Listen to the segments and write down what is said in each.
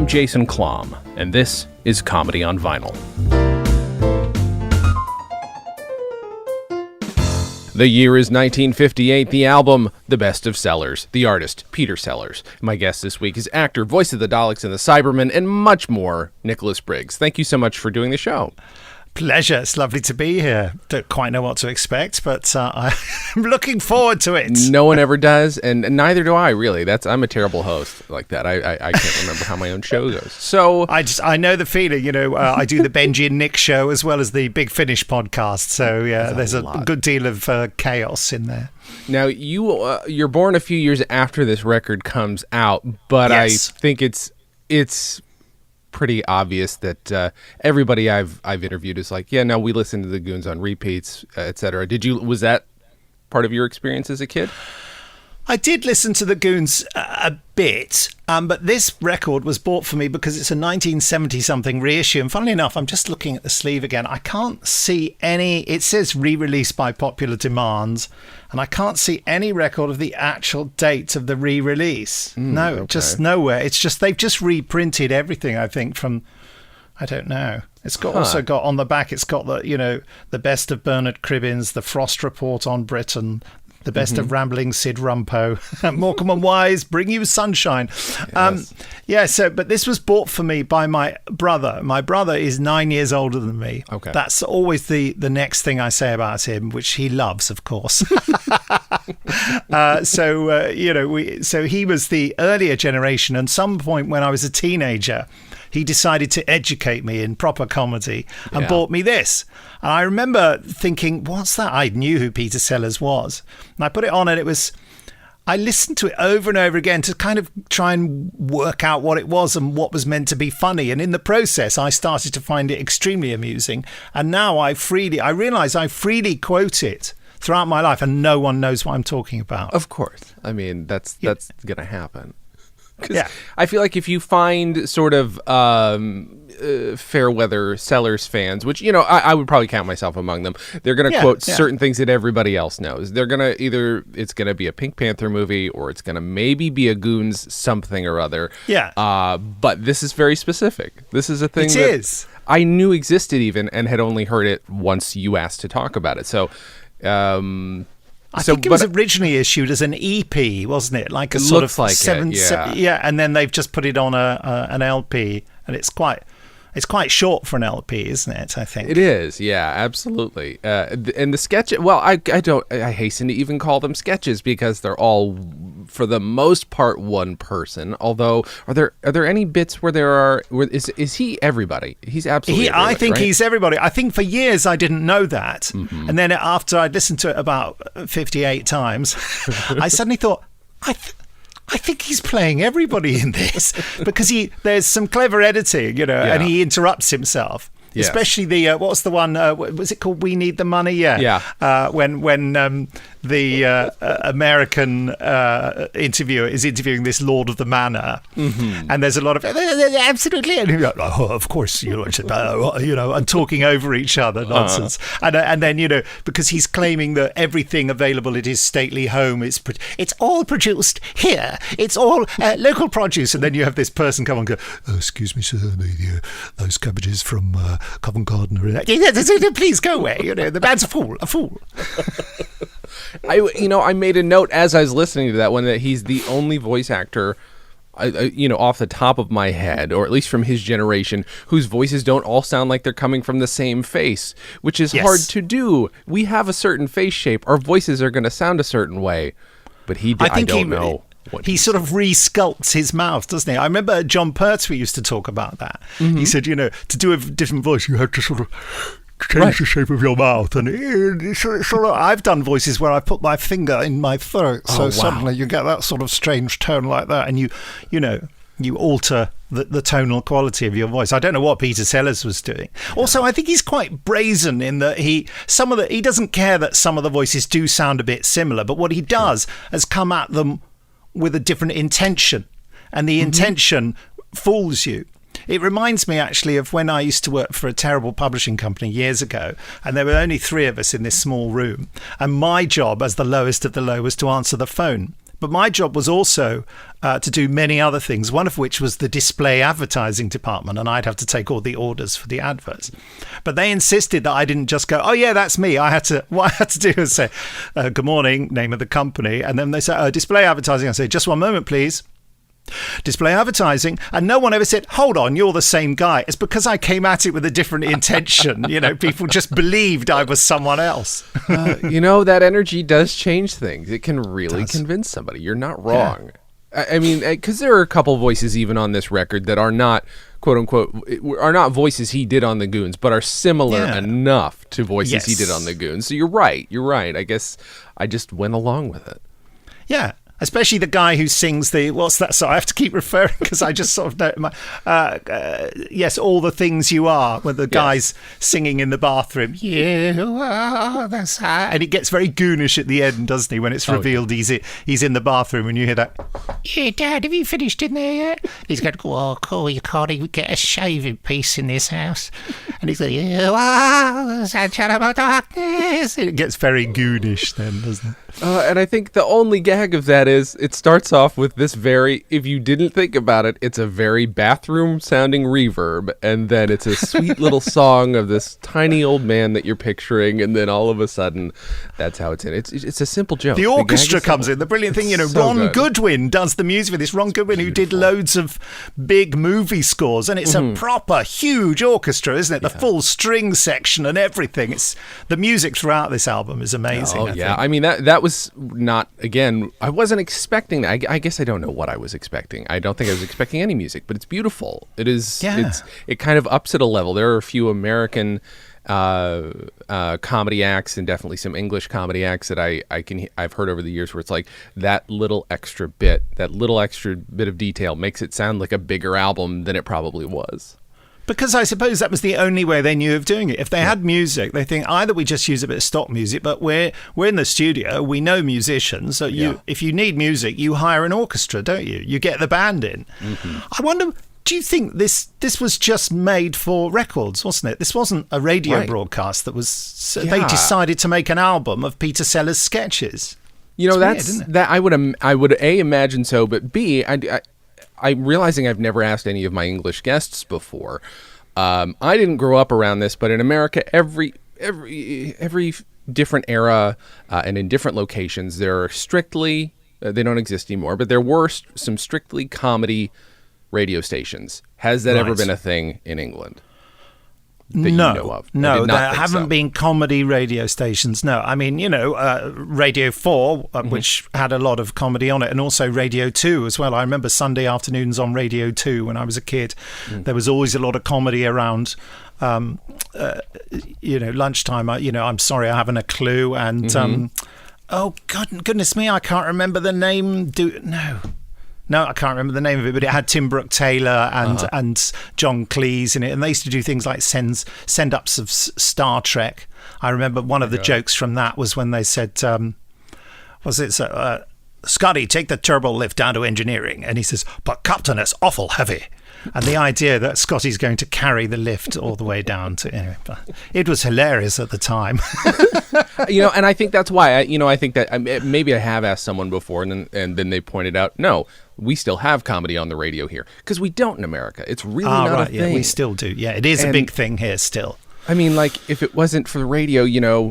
I'm Jason Klom, and this is Comedy on Vinyl. The year is 1958, the album, The Best of Sellers, the artist, Peter Sellers. My guest this week is actor, voice of the Daleks and the Cybermen, and much more, Nicholas Briggs. Thank you so much for doing the show. Pleasure. It's lovely to be here. Don't quite know what to expect, but I'm looking forward to it. No one ever does, and neither do I, really. I'm a terrible host like that. I can't remember how my own show goes. So I know the feeling. I do the Benji and Nick show as well as the Big Finish podcast. So yeah, there's a good deal of chaos in there. Now you're born a few years after this record comes out, but yes. I think it's pretty obvious that everybody I've interviewed is like, yeah, no, we listen to the Goons on repeats, etc. Was that part of your experience as a kid? I did listen to the Goons a bit, but this record was bought for me because it's a 1970-something reissue. And funnily enough, I'm just looking at the sleeve again. I can't see any. It says re-released by popular demand, and I can't see any record of the actual date of the re-release. Just nowhere. It's just they've just reprinted everything, I think, from, I don't know. It's also got on the back, it's got the best of Bernard Cribbins, the Frost Report on Britain, the best of Rambling Sid Rumpo, Morecambe and Wise, Bring You Sunshine. Yes. But this was bought for me by my brother. My brother is 9 years older than me. Okay. That's always the next thing I say about him, which he loves, of course. So he was the earlier generation, and some point when I was a teenager, he decided to educate me in proper comedy and bought me this. And I remember thinking, what's that? I knew who Peter Sellers was. And I put it on, and I listened to it over and over again to kind of try and work out what it was and what was meant to be funny. And in the process, I started to find it extremely amusing. And now I realize I freely quote it throughout my life, and no one knows what I'm talking about. Of course. I mean, that's going to happen. Yeah, I feel like if you find sort of fair weather Sellers fans, which I would probably count myself among them, they're going to quote certain things that everybody else knows. They're going to it's going to be a Pink Panther movie, or it's going to maybe be a Goons something or other. Yeah. But this is very specific. This is a thing that I knew existed even, and had only heard it once you asked to talk about it. So. I think it was originally issued as an EP, wasn't it? Like a sort of like seven, and then they've just put it on an LP, and it's quite short for an LP, isn't it? I think it is. Yeah, absolutely. And the sketch. Well, I hasten to even call them sketches because they're all, for the most part, one person. Although, are there any bits where is he everybody? He's absolutely. Everybody, I think right? He's everybody. I think for years I didn't know that, and then after I'd listened to it about 58 times, I suddenly thought, I think he's playing everybody in this because there's some clever editing, and he interrupts himself. Yes. Especially the what's the one? Was it called "We Need the Money"? Yeah. When the American interviewer is interviewing this Lord of the Manor, and there's a lot of absolutely, and he's like, of course, and talking over each other nonsense, and then because he's claiming that everything available at his stately home it's all produced here, it's all local produce, and then you have this person come and go, excuse me, sir, those cabbages from Covent Garden are please go away. The man's a fool. I made a note as I was listening to that one that he's the only voice actor, off the top of my head, or at least from his generation, whose voices don't all sound like they're coming from the same face, which is hard to do. We have a certain face shape. Our voices are going to sound a certain way, but I don't know. He sort of re-sculpts his mouth, doesn't he? I remember John Pertwee used to talk about that. He said, to do a different voice, you have to sort of change the shape of your mouth. And I've done voices where I put my finger in my throat, suddenly you get that sort of strange tone like that, and you alter the tonal quality of your voice. I don't know what Peter Sellers was doing. Also, I think he's quite brazen in that he doesn't care that some of the voices do sound a bit similar, but what he does is come at them with a different intention, and the intention fools you. It reminds me actually of when I used to work for a terrible publishing company years ago, and there were only 3 of us in this small room, and my job as the lowest of the low was to answer the phone. But my job was also to do many other things, one of which was the display advertising department, and I'd have to take all the orders for the adverts. But they insisted that I didn't just go, oh, yeah, that's me. What I had to do was say, good morning, name of the company. And then they say, display advertising. I say, just one moment, please. Display advertising, and no one ever said, hold on, you're the same guy. It's because I came at it with a different intention. People just believed I was someone else. That energy does change things. It can really convince somebody. You're not wrong. Yeah. I mean, because there are a couple voices even on this record that are not, quote unquote, are not voices he did on the Goons, but are similar enough to voices he did on the Goons. So you're right. I guess I just went along with it. Yeah. Especially the guy who sings what's that song? I have to keep referring because I just sort of know yes, All the Things You Are, when the guy's singing in the bathroom. You are the sun. And it gets very goonish at the end, doesn't he, when it's revealed he's in the bathroom and you hear that, yeah, Dad, have you finished in there yet? He's going, oh, cool, you can't even get a shaving piece in this house. And he's like, you are the sunshine of my darkness. It gets very goonish then, doesn't it? And I think the only gag of that is it starts off with this if you didn't think about it, it's a very bathroom sounding reverb, and then it's a sweet little song of this tiny old man that you're picturing, and then all of a sudden that's how it's in. It's a simple joke. The orchestra comes in. The brilliant thing, Ron Goodwin does the music for this. Ron Goodwin, who did loads of big movie scores, and it's a proper huge orchestra, isn't it? The full string section and everything. It's the music throughout this album is amazing. I mean that was not, again, I wasn't expecting that. I guess I don't know what I was expecting. I don't think I was expecting any music, but it's beautiful. It is. Yeah. It kind of ups it a level. There are a few American comedy acts and definitely some English comedy acts that I've heard over the years where it's like that little extra bit of detail makes it sound like a bigger album than it probably was. Because I suppose that was the only way they knew of doing it. If they had music, they think either we just use a bit of stock music, but we're in the studio, we know musicians, so if you need music, you hire an orchestra, don't you? You get the band in. Mm-hmm. I wonder, do you think this was just made for records, wasn't it? This wasn't a radio broadcast that was... They decided to make an album of Peter Sellers' sketches. That's weird, that I would A, imagine so, but B, I'm realizing I've never asked any of my English guests before. I didn't grow up around this, but in America, every different era and in different locations, there are strictly, they don't exist anymore, but there were some strictly comedy radio stations. Has that ever been a thing in England? That you know of? No, there haven't been comedy radio stations. No, I mean, Radio 4, which had a lot of comedy on it, and also Radio 2 as well. I remember Sunday afternoons on Radio 2 when I was a kid. There was always a lot of comedy around, lunchtime. I'm sorry, I haven't a clue. And, oh, goodness me, I can't remember the name. No, I can't remember the name of it, but it had Tim Brooke-Taylor and John Cleese in it, and they used to do things like send-ups of Star Trek. I remember one of the jokes from that was when they said, Scotty, take the turbo lift down to engineering, and he says, but Captain, it's awful heavy. And the idea that Scotty's going to carry the lift all the way down to... Anyway, it was hilarious at the time. And I think that's why, I think that maybe I have asked someone before and then they pointed out, no, we still have comedy on the radio here. Because we don't in America. It's really not a thing. Yeah, we still do. Yeah, it is a big thing here still. I mean, like, if it wasn't for the radio,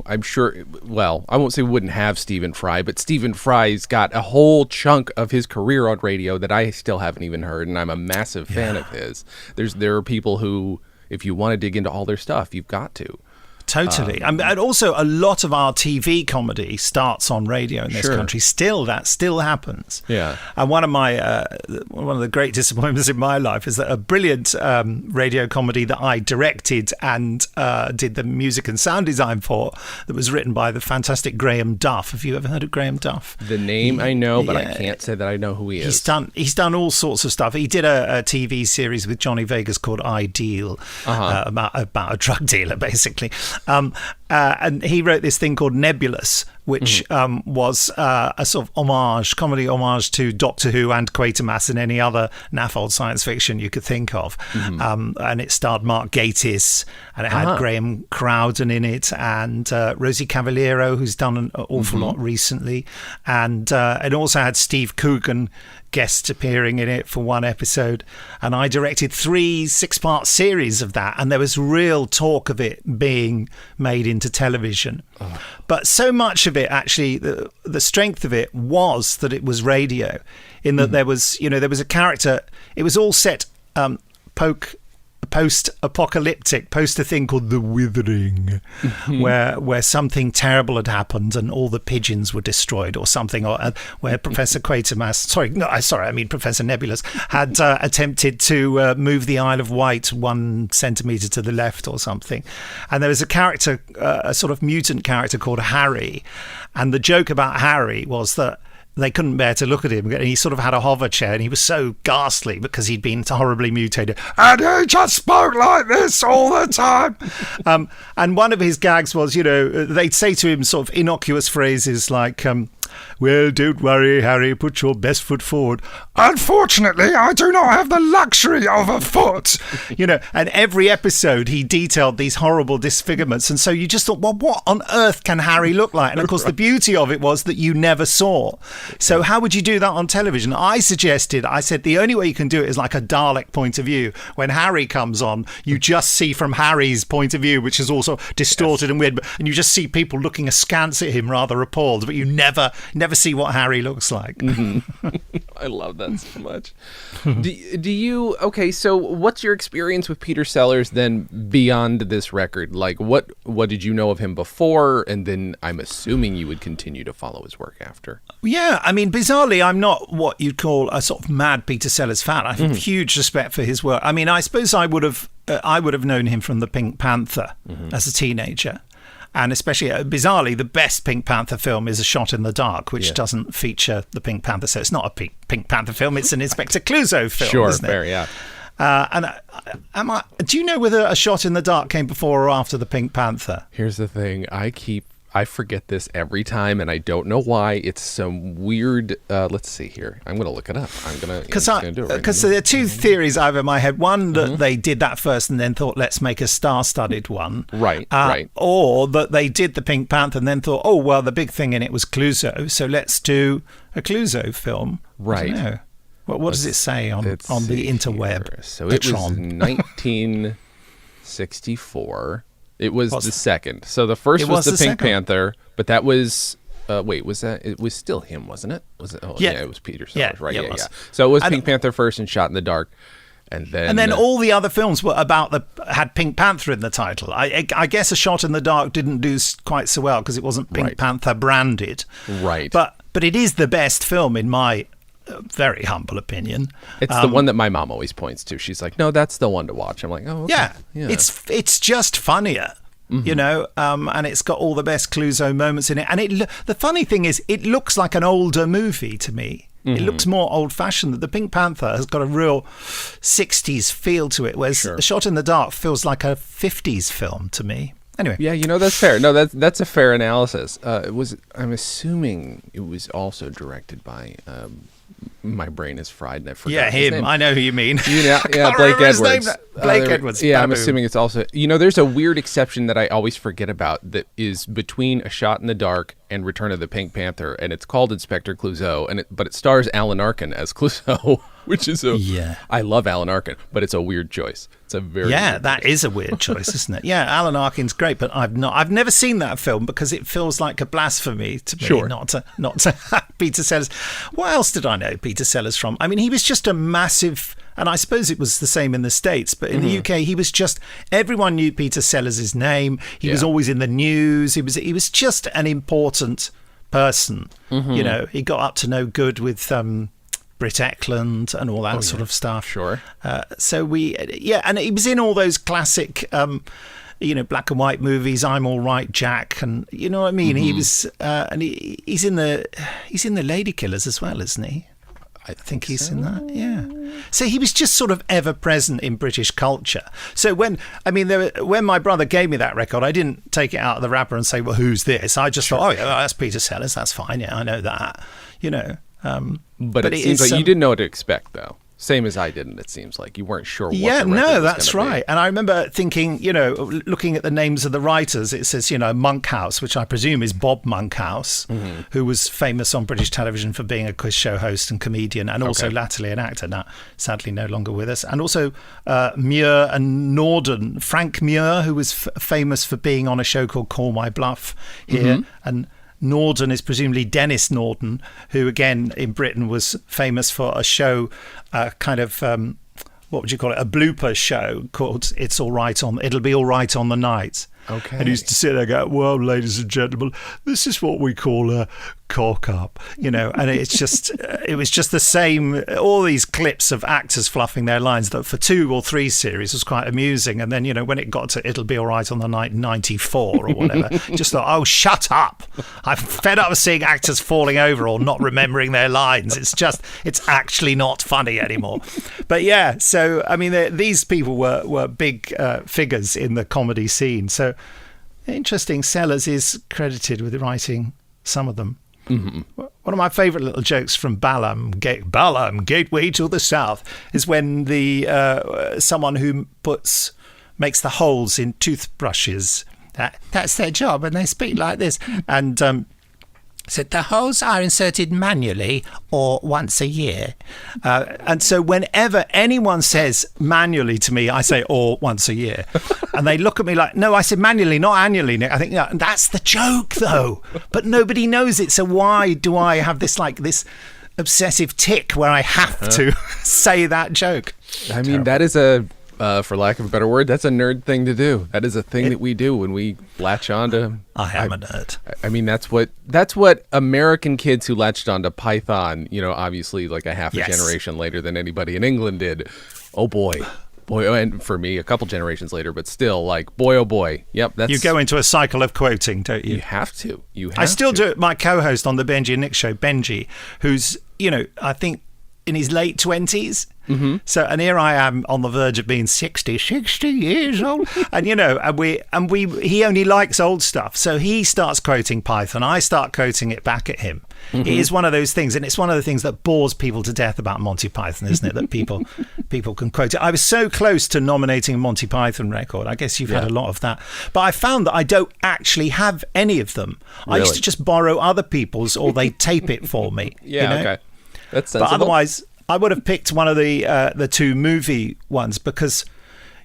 I'm sure, well, I won't say we wouldn't have Stephen Fry, but Stephen Fry's got a whole chunk of his career on radio that I still haven't even heard, and I'm a massive fan of his. There are people who, if you want to dig into all their stuff, you've got to. Totally. And also a lot of our TV comedy starts on radio in this country. That still happens. Yeah. And one of the great disappointments in my life is that a brilliant radio comedy that I directed and did the music and sound design for, that was written by the fantastic Graham Duff. Have you ever heard of Graham Duff? The name I know, but I can't say that I know who he is. He's done all sorts of stuff. He did a TV series with Johnny Vegas called Ideal, about a drug dealer, basically. And he wrote this thing called Nebulous, which was a sort of comedy homage to Doctor Who and Quatermass and any other naff old science fiction you could think of. And it starred Mark Gatiss, and it had Graham Crowden in it, and Rosie Cavaliero, who's done an awful lot recently. And it also had Steve Coogan guest appearing in it for one episode, and I directed 3 6-part series of that, and there was real talk of it being made into television. But so much of it, actually, the strength of it was that it was radio, in that there was a character. It was all set post-apocalyptic, post a thing called the Withering, where something terrible had happened and all the pigeons were destroyed or something, or where Professor Quatermass, Professor Nebulous had attempted to move the Isle of Wight 1 centimetre to the left or something. And there was a character, a sort of mutant character called Harry, and the joke about Harry was that they couldn't bear to look at him, and he sort of had a hover chair, and he was so ghastly because he'd been horribly mutated, and he just spoke like this all the time. And one of his gags was, they'd say to him sort of innocuous phrases like, well, don't worry, Harry, put your best foot forward. Unfortunately, I do not have the luxury of a foot. And every episode he detailed these horrible disfigurements. And so you just thought, well, what on earth can Harry look like? And of course, the beauty of it was that you never saw. So how would you do that on television? I said, the only way you can do it is like a Dalek point of view. When Harry comes on, you just see from Harry's point of view, which is also distorted and weird, and you just see people looking askance at him, rather appalled, but you never see what Harry looks like. I love that so much. Do you, so what's your experience with Peter Sellers then beyond this record? Like, what did you know of him before, and then I'm assuming you would continue to follow his work after? Yeah, I mean, bizarrely, I'm not what you'd call a sort of mad Peter Sellers fan. I have huge respect for his work. I mean, I suppose I would have known him from the Pink Panther as a teenager. And especially, bizarrely, the best Pink Panther film is A Shot in the Dark, which doesn't feature the Pink Panther. So it's not a Pink Panther film, it's an Inspector Clouseau film, isn't it? Fair, yeah. Do you know whether A Shot in the Dark came before or after the Pink Panther? Here's the thing. I forget this every time, and I don't know why. It's some weird. Let's see here. I'm going to look it up. I'm going to do it right because there are 2 theories I have in my head. One, that they did that first and then thought, let's make a star-studded one. Right. Or that they did the Pink Panther and then thought, oh, well, the big thing in it was Clouseau, so let's do a Clouseau film. Right. I don't know. What does it say on the interweb? Here. So it was 1964. It was the second. So the first was the Pink Panther, but that was it was still him, wasn't it? Was it? Oh, yeah, it was Peter Sellers, right? Yeah. So it was Pink Panther first and Shot in the Dark, and then all the other films were had Pink Panther in the title. I guess A Shot in the Dark didn't do quite so well because it wasn't Pink Panther branded. Right. But it is the best film in my very humble opinion. It's the one that my mom always points to. She's like, no, that's the one to watch. I'm like, oh, okay. Yeah. It's just funnier, and it's got all the best Clouseau moments in it. And the funny thing is, it looks like an older movie to me. It looks more old-fashioned. The Pink Panther has got a real 60s feel to it, whereas A Shot in the Dark feels like a 50s film to me. Anyway. Yeah, that's fair. No, that's a fair analysis. I'm assuming it was also directed by my brain is fried and I forgot his name. I know who you mean. Blake Edwards. Blake Edwards. Yeah, I'm assuming it's also... there's a weird exception that I always forget about that is between A Shot in the Dark and Return of the Pink Panther, and it's called Inspector Clouseau, but it stars Alan Arkin as Clouseau, which is I love Alan Arkin, but it's a weird choice. It's a very that is a weird choice, isn't it? Yeah, Alan Arkin's great, but I've never seen that film because it feels like a blasphemy to me not to Peter Sellers. What else did I know Peter Sellers from? I mean, he was just a massive, and I suppose it was the same in the States, but in the UK, he was just, everyone knew Peter Sellers' name. He was always in the news. He was just an important person. He got up to no good with Britt Ekland and all that sort of stuff. Sure. And he was in all those classic, black and white movies. I'm All Right, Jack, and you know what I mean. He was, and he's in the Lady Killers as well, isn't he? I think he's in that, yeah. So he was just sort of ever present in British culture. So when my brother gave me that record, I didn't take it out of the wrapper and say, well, who's this? I just thought, oh, yeah, that's Peter Sellers. That's fine. Yeah, I know that, you know. But it seems like you didn't know what to expect, though. Same as I didn't, it seems like. You weren't sure what the record was that's gonna right. be. And I remember thinking, you know, looking at the names of the writers, it says, you know, Monkhouse, which I presume is Bob Monkhouse, who was famous on British television for being a quiz show host and comedian, and also latterly an actor, now sadly no longer with us. And also Muir and Norden, Frank Muir, who was famous for being on a show called Call My Bluff here, and Norden is presumably Dennis Norden, who again in Britain was famous for a show, kind of what would you call it, a blooper show called It'll Be All Right on the Night. Okay. And he used to sit there and go, well, ladies and gentlemen, this is what we call a cock up, you know. And it's just, it was just the same, all these clips of actors fluffing their lines that for 2 or 3 series was quite amusing. And then, you know, when it got to It'll Be All Right on the Night 94 or whatever, just thought, oh, shut up. I'm fed up of seeing actors falling over or not remembering their lines. It's actually not funny anymore. But yeah, so, I mean, these people were big figures in the comedy scene. So, interesting. Sellers is credited with writing some of them. Mm-hmm. One of my favourite little jokes from Balham, Gateway to the South, is when the someone who makes the holes in toothbrushes. That's their job, and they speak like this. And said the holes are inserted manually or once a year. And so whenever anyone says manually to me, I say, or once a year. And they look at me like, no, I said manually, not annually, Nick. I think, yeah, that's the joke, though. But nobody knows it. So why do I have this obsessive tick where I have to say that joke? I mean, that is a... for lack of a better word, that's a nerd thing to do. That is a thing that we do when we latch on to... I am a nerd. I mean, that's what American kids who latched onto Python, you know, obviously like a half a generation later than anybody in England did. Oh, boy. And for me, a couple generations later, but still, like, boy, oh, boy. Yep, that's... You go into a cycle of quoting, don't you? You have to. I still do it. My co-host on the Benji and Nick show, Benji, who's, you know, I think in his late 20s. Mm-hmm. So, and here I am on the verge of being 60 years old. And, you know, he only likes old stuff. So he starts quoting Python. I start quoting it back at him. Mm-hmm. It is one of those things. And it's one of the things that bores people to death about Monty Python, isn't it? That people can quote it. I was so close to nominating a Monty Python record. I guess you've had a lot of that. But I found that I don't actually have any of them. Really? I used to just borrow other people's or they tape it for me. Yeah, you know? okay. That's sensible. But otherwise... I would have picked one of the 2 movie ones because,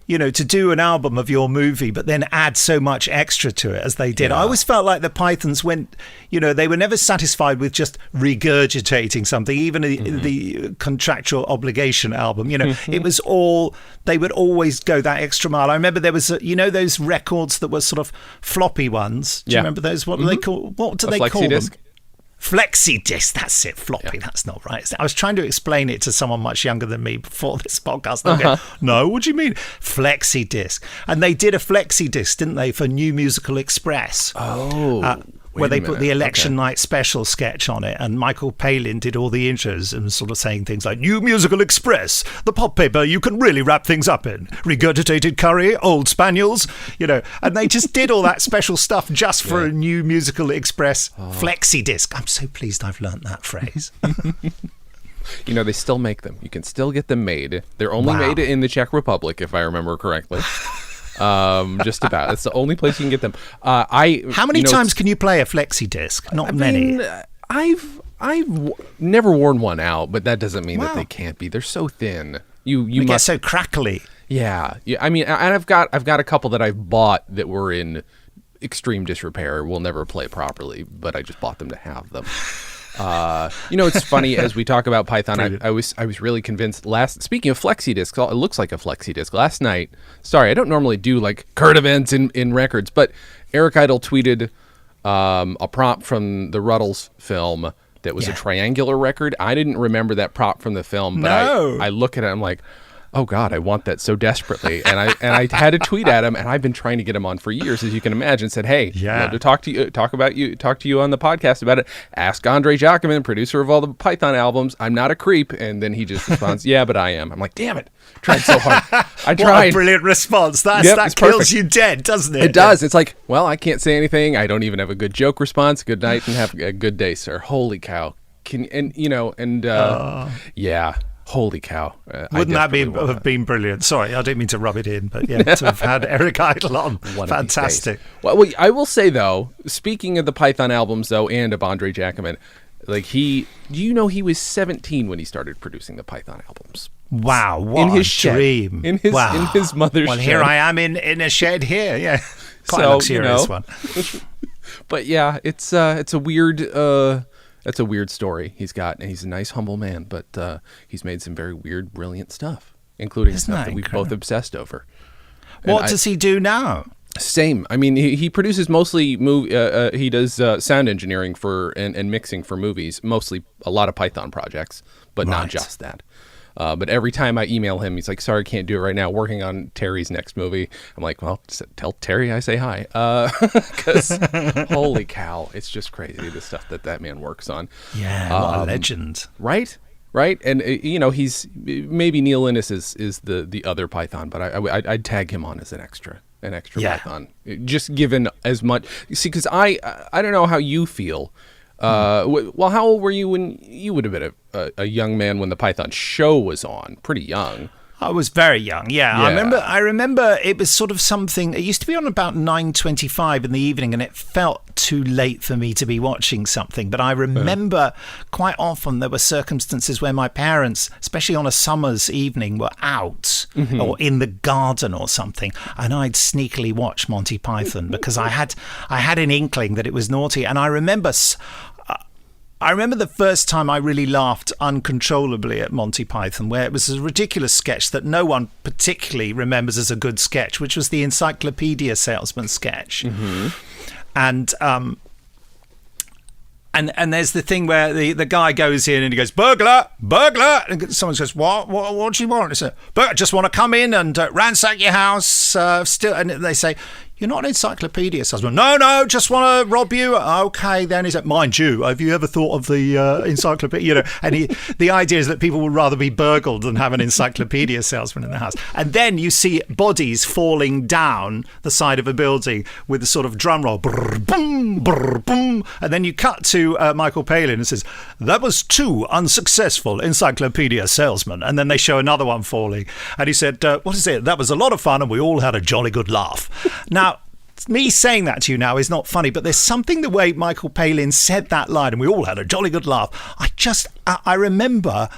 you know, to do an album of your movie but then add so much extra to it as they did. I always felt like the Pythons went, you know, they were never satisfied with just regurgitating something, even the Contractual Obligation album. You know, it was all, they would always go that extra mile. I remember there was, you know, those records that were sort of floppy ones. Do you remember those? What do they call? What do they call them? Flexi disc, that's it. Floppy, that's not right. I was trying to explain it to someone much younger than me before this podcast. Going, no, what do you mean? Flexi disc. And they did a flexi disc, didn't they, for New Musical Express? Oh. Where they put the election night special sketch on it, and Michael Palin did all the intros and sort of saying things like, New Musical Express, the pop paper you can really wrap things up in. Regurgitated curry, old spaniels, you know. And they just did all that special stuff just for a New Musical Express flexi disc. I'm so pleased I've learnt that phrase. You know, they still make them. You can still get them made. They're only made in the Czech Republic, if I remember correctly. Just about. It's the only place you can get them. How many times can you play a flexi disc? Not many. I've never worn one out, but that doesn't mean that they can't be. They're so thin. You must get so crackly. Yeah. I mean, and I've got a couple that I've bought that were in extreme disrepair. Will never play properly, but I just bought them to have them. You know, it's funny as we talk about Python. I was really convinced. Speaking of flexi discs, it looks like a flexi disc. Last night, sorry, I don't normally do like current events in records, but Eric Idle tweeted a prop from the Ruddles film that was a triangular record. I didn't remember that prop from the film, but I look at it, I'm like, oh God, I want that so desperately. And I had to tweet at him, and I've been trying to get him on for years, as you can imagine. Said, hey, love to talk to you on the podcast about it. Ask Andre Jacquemin, producer of all the Python albums. I'm not a creep. And then he just responds, yeah, but I am. I'm like, damn it. Tried so hard. I tried. What a brilliant response. That kills perfect. You dead, doesn't it? It does. It's like, well, I can't say anything. I don't even have a good joke response. Good night and have a good day, sir. Holy cow. Yeah. Holy cow. Wouldn't that have been brilliant? Sorry, I didn't mean to rub it in, but yeah, to have had Eric Idle on. Fantastic. Well, I will say, though, speaking of the Python albums, though, and of Andre Jacquemin, like he was 17 when he started producing the Python albums. Wow, what a dream. In his mother's shed. Well, here I am in a shed here, yeah. Quite a luxurious one. But yeah, it's a weird... That's a weird story he's got, and he's a nice, humble man, but he's made some very weird, brilliant stuff, including stuff that we've both obsessed over. What does he do now? Same. I mean, he produces mostly he does sound engineering and mixing for movies, mostly a lot of Python projects, but not just that. But every time I email him, he's like, sorry, I can't do it right now. Working on Terry's next movie. I'm like, well, tell Terry I say hi. Because holy cow, it's just crazy, the stuff that man works on. Yeah, what a legend. Right? And, he's, maybe Neil Innes is the other Python, but I'd tag him on as an extra Python. Just given as much. See, because I don't know how you feel. Well, how old were you when you would have been a young man when the Python show was on? Pretty young. I was very young, yeah. I remember it was sort of something. It used to be on about 9:25 in the evening, and it felt too late for me to be watching something. But I remember quite often there were circumstances where my parents, especially on a summer's evening, were out or in the garden or something, and I'd sneakily watch Monty Python because I had an inkling that it was naughty. And I remember the first time I really laughed uncontrollably at Monty Python, where it was a ridiculous sketch that no one particularly remembers as a good sketch, which was the encyclopedia salesman sketch. And there's the thing where the guy goes in and he goes, burglar, and someone says, what do you want? He says, I just want to come in and ransack your house. And they say, you're not an encyclopedia salesman. No, just want to rob you. Okay, then. He said, mind you, have you ever thought of the encyclopedia? And the idea is that people would rather be burgled than have an encyclopedia salesman in the house. And then you see bodies falling down the side of a building with a sort of drum roll. Brr, boom, brr, boom. And then you cut to Michael Palin and says, that was 2 unsuccessful encyclopedia salesmen. And then they show another one falling. And he said, what is it? That was a lot of fun and we all had a jolly good laugh. Now, me saying that to you now is not funny, but there's something the way Michael Palin said that line, and we all had a jolly good laugh. I remember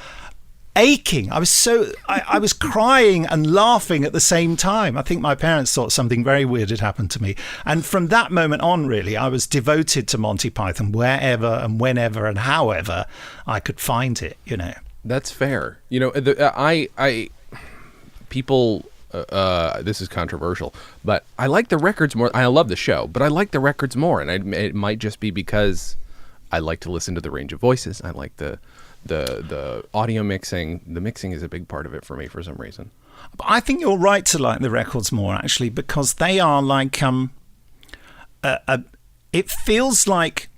aching. I was crying and laughing at the same time. I think my parents thought something very weird had happened to me. And from that moment on, really, I was devoted to Monty Python wherever and whenever and however I could find it, That's fair. People... this is controversial, but I like the records more. I love the show, but I like the records more, and it might just be because I like to listen to the range of voices. I like the audio mixing. The mixing is a big part of it for me for some reason. I think you're right to like the records more, actually, because they are like it feels like.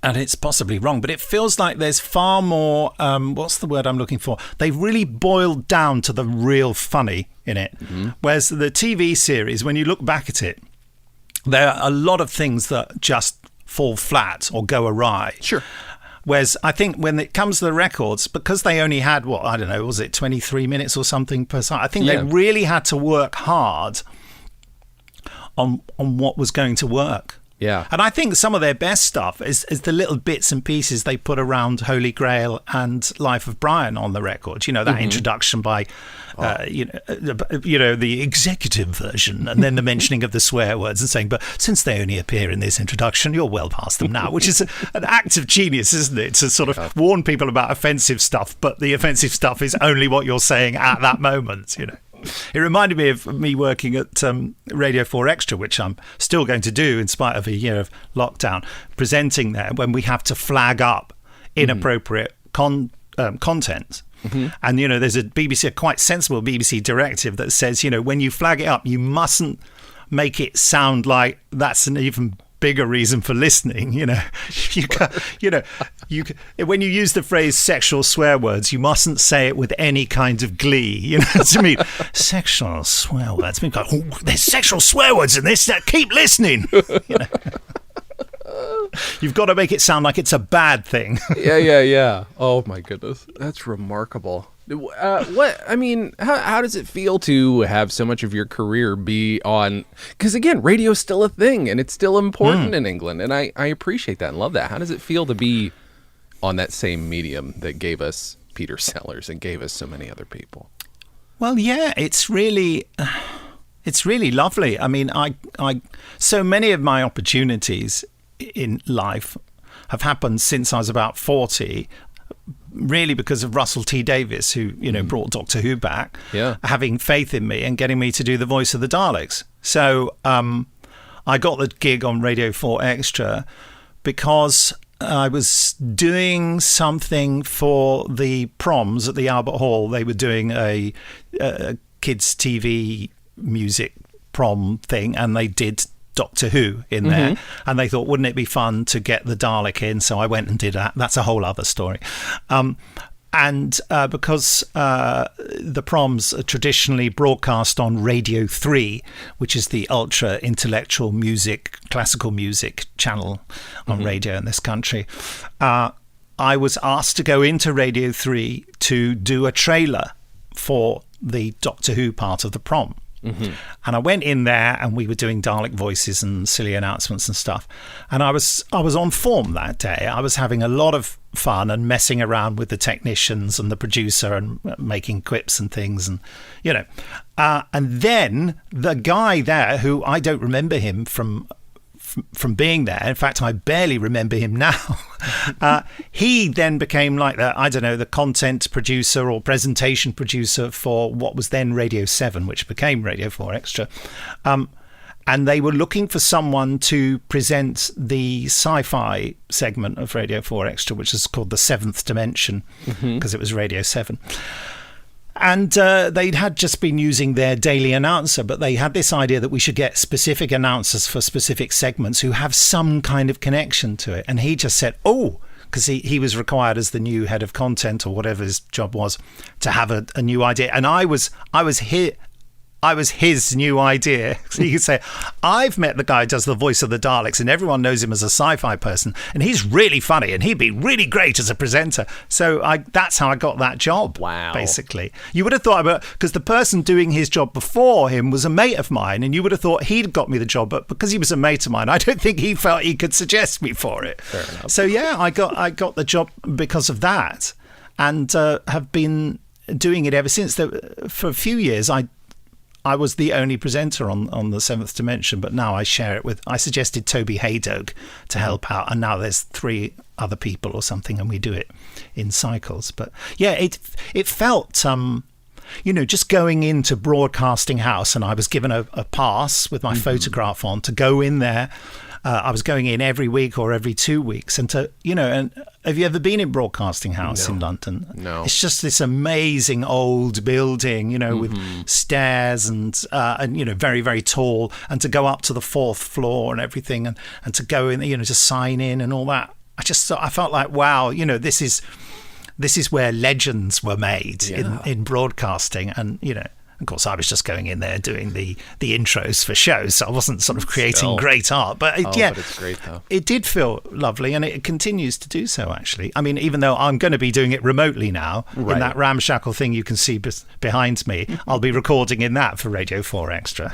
And it's possibly wrong, but it feels like there's far more, what's the word I'm looking for? They've really boiled down to the real funny in it. Whereas the TV series, when you look back at it, there are a lot of things that just fall flat or go awry. Sure. Whereas I think when it comes to the records, because they only had, was it 23 minutes or something per side? I think they really had to work hard on what was going to work. Yeah. And I think some of their best stuff is the little bits and pieces they put around Holy Grail and Life of Brian on the record. That introduction by, the executive version, and then the mentioning of the swear words and saying, but since they only appear in this introduction, you're well past them now, which is an act of genius, isn't it? To sort of warn people about offensive stuff, but the offensive stuff is only what you're saying at that moment, It reminded me of me working at Radio 4 Extra, which I'm still going to do in spite of a year of lockdown, presenting there when we have to flag up inappropriate content. And, there's a quite sensible BBC directive that says, when you flag it up, you mustn't make it sound like that's an even bigger reason for listening. When you use the phrase sexual swear words, you mustn't say it with any kind of glee. You know what I mean? Sexual swear words. There's sexual swear words in this. Keep listening. You've got to make it sound like it's a bad thing. Yeah. Oh my goodness, that's remarkable. How does it feel to have so much of your career be on? Because again, radio's still a thing, and it's still important in England, and I appreciate that and love that. How does it feel to be on that same medium that gave us Peter Sellers and gave us so many other people? Well, yeah, it's really lovely. I mean, I so many of my opportunities in life have happened since I was about 40. Really because of Russell T Davies, who brought Doctor Who back, having faith in me and getting me to do the voice of the Daleks. So I got the gig on Radio 4 Extra because I was doing something for the proms at the Albert Hall. They were doing a kids' TV music prom thing, and they did Doctor Who in there, and they thought, wouldn't it be fun to get the Dalek in? So I went and did that. That's a whole other story. Because the proms are traditionally broadcast on Radio 3, which is the ultra intellectual music, classical music channel on radio in this country, I was asked to go into Radio 3 to do a trailer for the Doctor Who part of the prom. And I went in there, and we were doing Dalek voices and silly announcements and stuff. And I was on form that day. I was having a lot of fun and messing around with the technicians and the producer and making quips and things, and and then the guy there, who I don't remember him from being there. In fact, I barely remember him now. He then became like the content producer or presentation producer for what was then Radio 7, which became Radio 4 Extra. And they were looking for someone to present the sci-fi segment of Radio 4 Extra, which is called The Seventh Dimension, because it was Radio 7. And they'd had just been using their daily announcer, but they had this idea that we should get specific announcers for specific segments who have some kind of connection to it. And he just said, because he was required as the new head of content or whatever his job was to have a new idea. And I was his new idea. So you could say, I've met the guy who does the voice of the Daleks, and everyone knows him as a sci-fi person, and he's really funny, and he'd be really great as a presenter. So that's how I got that job. Wow. Basically. You would have thought about, because the person doing his job before him was a mate of mine, and you would have thought he'd got me the job, but because he was a mate of mine, I don't think he felt he could suggest me for it. Fair enough. So yeah, I got the job because of that, and have been doing it ever since. For a few years, I was the only presenter on the Seventh Dimension, but now I share it I suggested Toby Haydog to help out, and now there's 3 other people or something, and we do it in cycles. But yeah, it felt, just going into Broadcasting House, and I was given a pass with my photograph on to go in there. I was going in every week or every 2 weeks, and and have you ever been in Broadcasting House in London? No. It's just this amazing old building, with stairs and very, very tall, and to go up to the 4th floor and everything, and to go in, to sign in and all that. I felt like, wow, this is where legends were made in broadcasting, and of course, I was just going in there doing the intros for shows, so I wasn't sort of creating great art. But but it's great, though. It did feel lovely, and it continues to do so, actually. I mean, even though I'm going to be doing it remotely now, in that ramshackle thing you can see behind me, I'll be recording in that for Radio 4 Extra.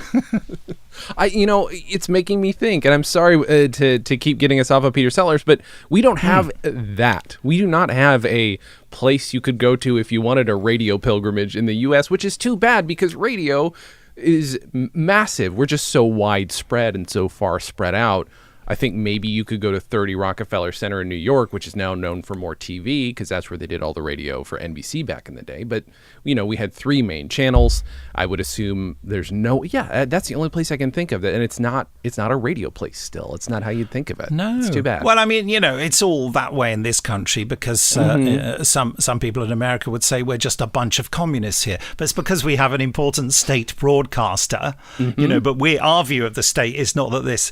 It's making me think, and I'm sorry to keep getting us off of Peter Sellers, but we don't have that. We do not have a place you could go to if you wanted a radio pilgrimage in the U.S., which is too bad because radio is massive. We're just so widespread and so far spread out. I think maybe you could go to 30 Rockefeller Center in New York, which is now known for more TV because that's where they did all the radio for NBC back in the day. But, we had 3 main channels. I would assume there's that's the only place I can think of that. And it's not a radio place still. It's not how you'd think of it. No. It's too bad. Well, I mean, it's all that way in this country because some people in America would say we're just a bunch of communists here. But it's because we have an important state broadcaster, but our view of the state is not that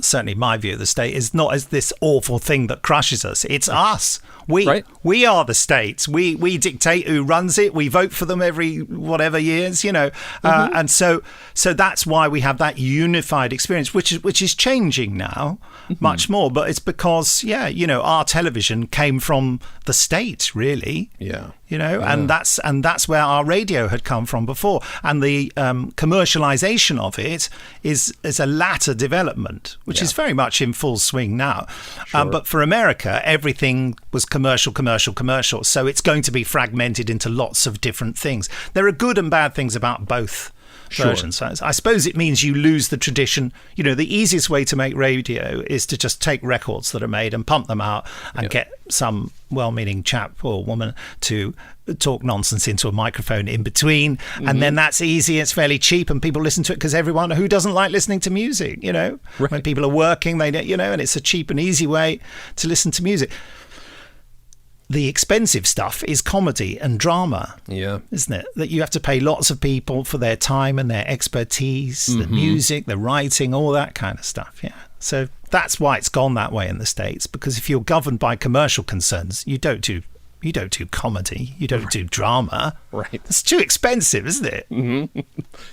certainly my view of the state is not as this awful thing that crushes us. It's us. We are the states. We dictate who runs it. We vote for them every whatever years, and so that's why we have that unified experience, which is changing now much more. But it's because our television came from the States, really. Yeah. And that's where our radio had come from before, and the commercialization of it is a latter development, which is very much in full swing now. Sure. But for America, everything was commercial. So it's going to be fragmented into lots of different things. There are good and bad things about both versions. I suppose it means you lose the tradition. The easiest way to make radio is to just take records that are made and pump them out and get some well-meaning chap or woman to talk nonsense into a microphone in between, and then that's easy. It's fairly cheap, and people listen to it because everyone who doesn't like listening to music, when people are working, they and it's a cheap and easy way to listen to music. The expensive stuff is comedy and drama, isn't it? That you have to pay lots of people for their time and their expertise, the music, the writing, all that kind of stuff. Yeah. So that's why it's gone that way in the States, because if you're governed by commercial concerns, you don't do comedy, you don't do drama. Right. It's too expensive, isn't it?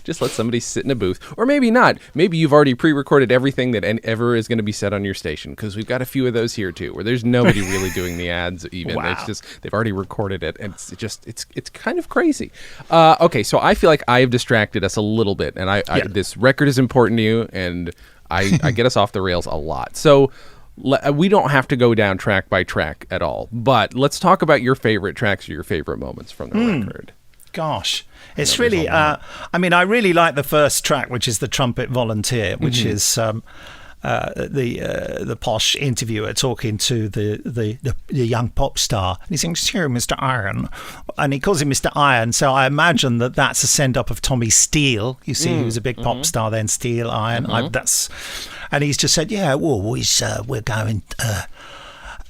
Just let somebody sit in a booth. Or maybe not. Maybe you've already pre-recorded everything that ever is going to be said on your station, because we've got a few of those here too, where there's nobody really doing the ads even. Wow. It's just, they've already recorded it, and it's kind of crazy. Okay, so I feel like I have distracted us a little bit, and this record is important to you, and I get us off the rails a lot. So we don't have to go down track by track at all, but let's talk about your favorite tracks or your favorite moments from the record. Gosh, it's really, I really like the first track, which is The Trumpet Volunteer, which is the posh interviewer talking to the young pop star. And he's saying, "Sure, Mr. Iron." And he calls him Mr. Iron. So I imagine that's a send-up of Tommy Steele. You see, he was a big pop star then, Steele, Iron. And he's just said, "Yeah, well, we're going..."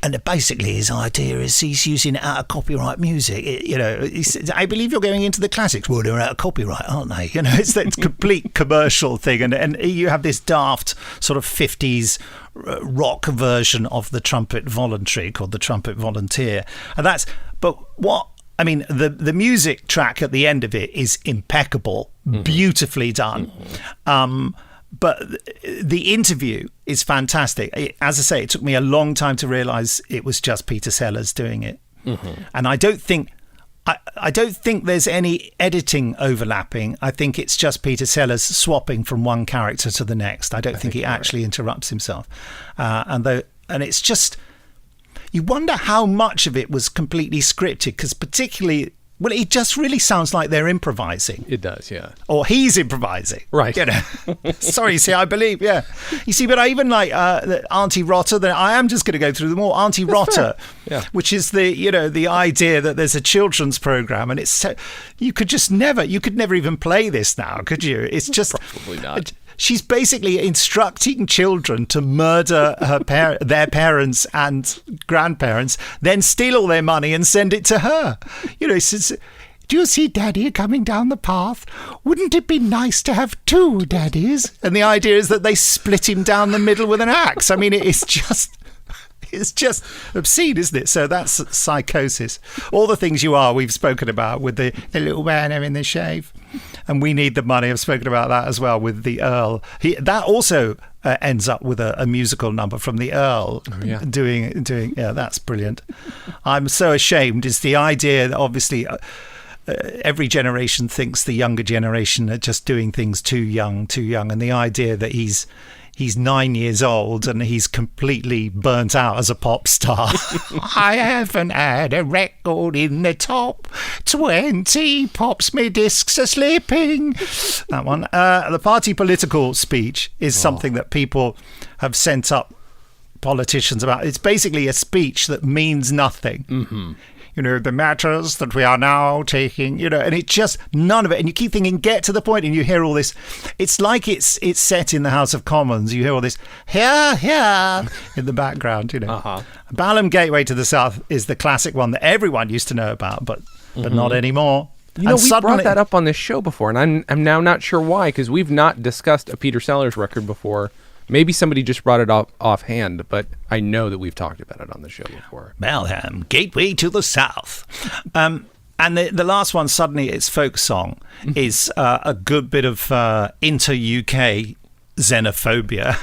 And basically his idea is he's using out of copyright music. He says, "I believe you're going into the classics." "Well, they're out of copyright, aren't they?" It's that complete commercial thing. And you have this daft sort of 50s rock version of The Trumpet Voluntary called The Trumpet Volunteer. And the music track at the end of it is impeccable, beautifully done. But the interview is fantastic. As I say, it took me a long time to realise it was just Peter Sellers doing it. And I don't think there's any editing overlapping. I think it's just Peter Sellers swapping from one character to the next. I don't think he actually interrupts himself. And it's just, you wonder how much of it was completely scripted, because particularly... Well, it just really sounds like they're improvising. It does, yeah. Or he's improvising. Right. Sorry, see, I believe, yeah. You see, but I even like Auntie Rotter. I am just going to go through them all. Auntie Rotter, which is the idea that there's a children's program, and it's you could never even play this now, could you? It's just probably not. She's basically instructing children to murder their parents and grandparents, then steal all their money and send it to her. He says, "Do you see Daddy coming down the path? Wouldn't it be nice to have 2 daddies?" And the idea is that they split him down the middle with an axe. I mean, it's just obscene, isn't it? So that's psychosis. All the things we've spoken about with the little man having the shave. And We Need the Money. I've spoken about that as well with the Earl. That also ends up with a musical number from the Earl doing. That's brilliant. I'm so ashamed. It's the idea that obviously every generation thinks the younger generation are just doing things too young, and the idea that he's he's 9 years old and he's completely burnt out as a pop star. I haven't had a record in the top 20. Pops me discs are slipping. That one. The party political speech is something that people have sent up politicians about. It's basically a speech that means nothing. Mm-hmm. You know, the matters that we are now taking, you know, and it just, none of it. And you keep thinking, get to the point, and you hear all this. It's like it's set in the House of Commons. You hear all this, here, in the background, you know. Uh-huh. Balham Gateway to the South is the classic one that everyone used to know about, but not anymore. You know, we brought that up on this show before, and I'm now not sure why, because we've not discussed a Peter Sellers record before. Maybe somebody just brought it offhand, but I know that we've talked about it on the show before. Balham, Gateway to the South. And the last one, Suddenly It's Folk Song, is a good bit of inter-UK xenophobia,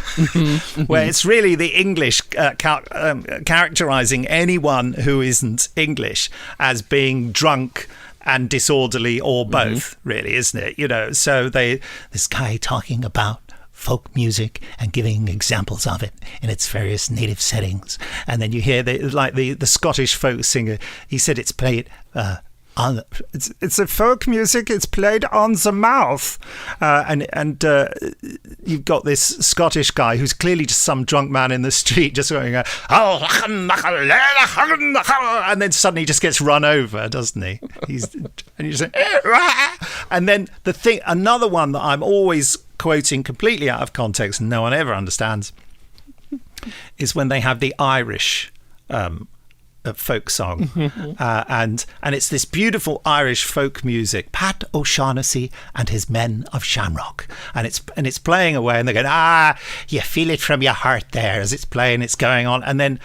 where it's really the English characterising anyone who isn't English as being drunk and disorderly or both, really, isn't it? You know, so this guy talking about folk music and giving examples of it in its various native settings, and then you hear the Scottish folk singer. He said it's played on. It's a folk music. It's played on the mouth, and you've got this Scottish guy who's clearly just some drunk man in the street, just going, and then suddenly just gets run over, doesn't he? And you say, and then another one that I'm always quoting completely out of context and no one ever understands is when they have the Irish folk song, and it's this beautiful Irish folk music, Pat O'Shaughnessy and his Men of Shamrock, and it's playing away, and they're going, you feel it from your heart there as it's playing, it's going on, and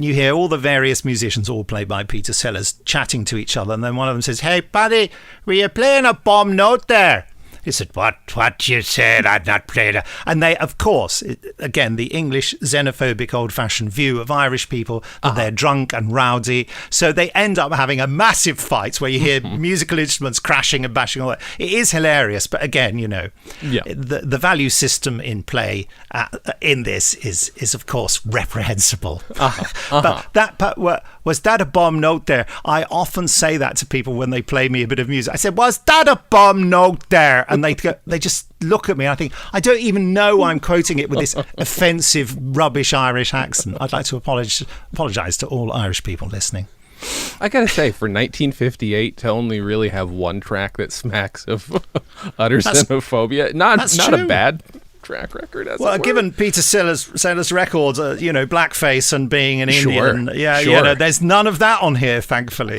you hear all the various musicians, all played by Peter Sellers, chatting to each other, and then one of them says, "Hey Paddy, were you playing a bomb note there?" He said, what you said, I'd not played it. And they, of course, again, the English xenophobic old-fashioned view of Irish people, that they're drunk and rowdy. So they end up having a massive fight where you hear musical instruments crashing and bashing all that. It is hilarious, but again, you know, the value system in play in this is of course, reprehensible. But was that a bomb note there? I often say that to people when they play me a bit of music. I said, was that a bomb note there? And they just look at me and I think, I don't even know I'm quoting it with this offensive, rubbish Irish accent. I'd like to apologise to all Irish people listening. I gotta say, for 1958 to only really have one track that smacks of utter xenophobia, not a bad track record. Well, given Peter Sellers' records, blackface and being an Indian, there's none of that on here, thankfully.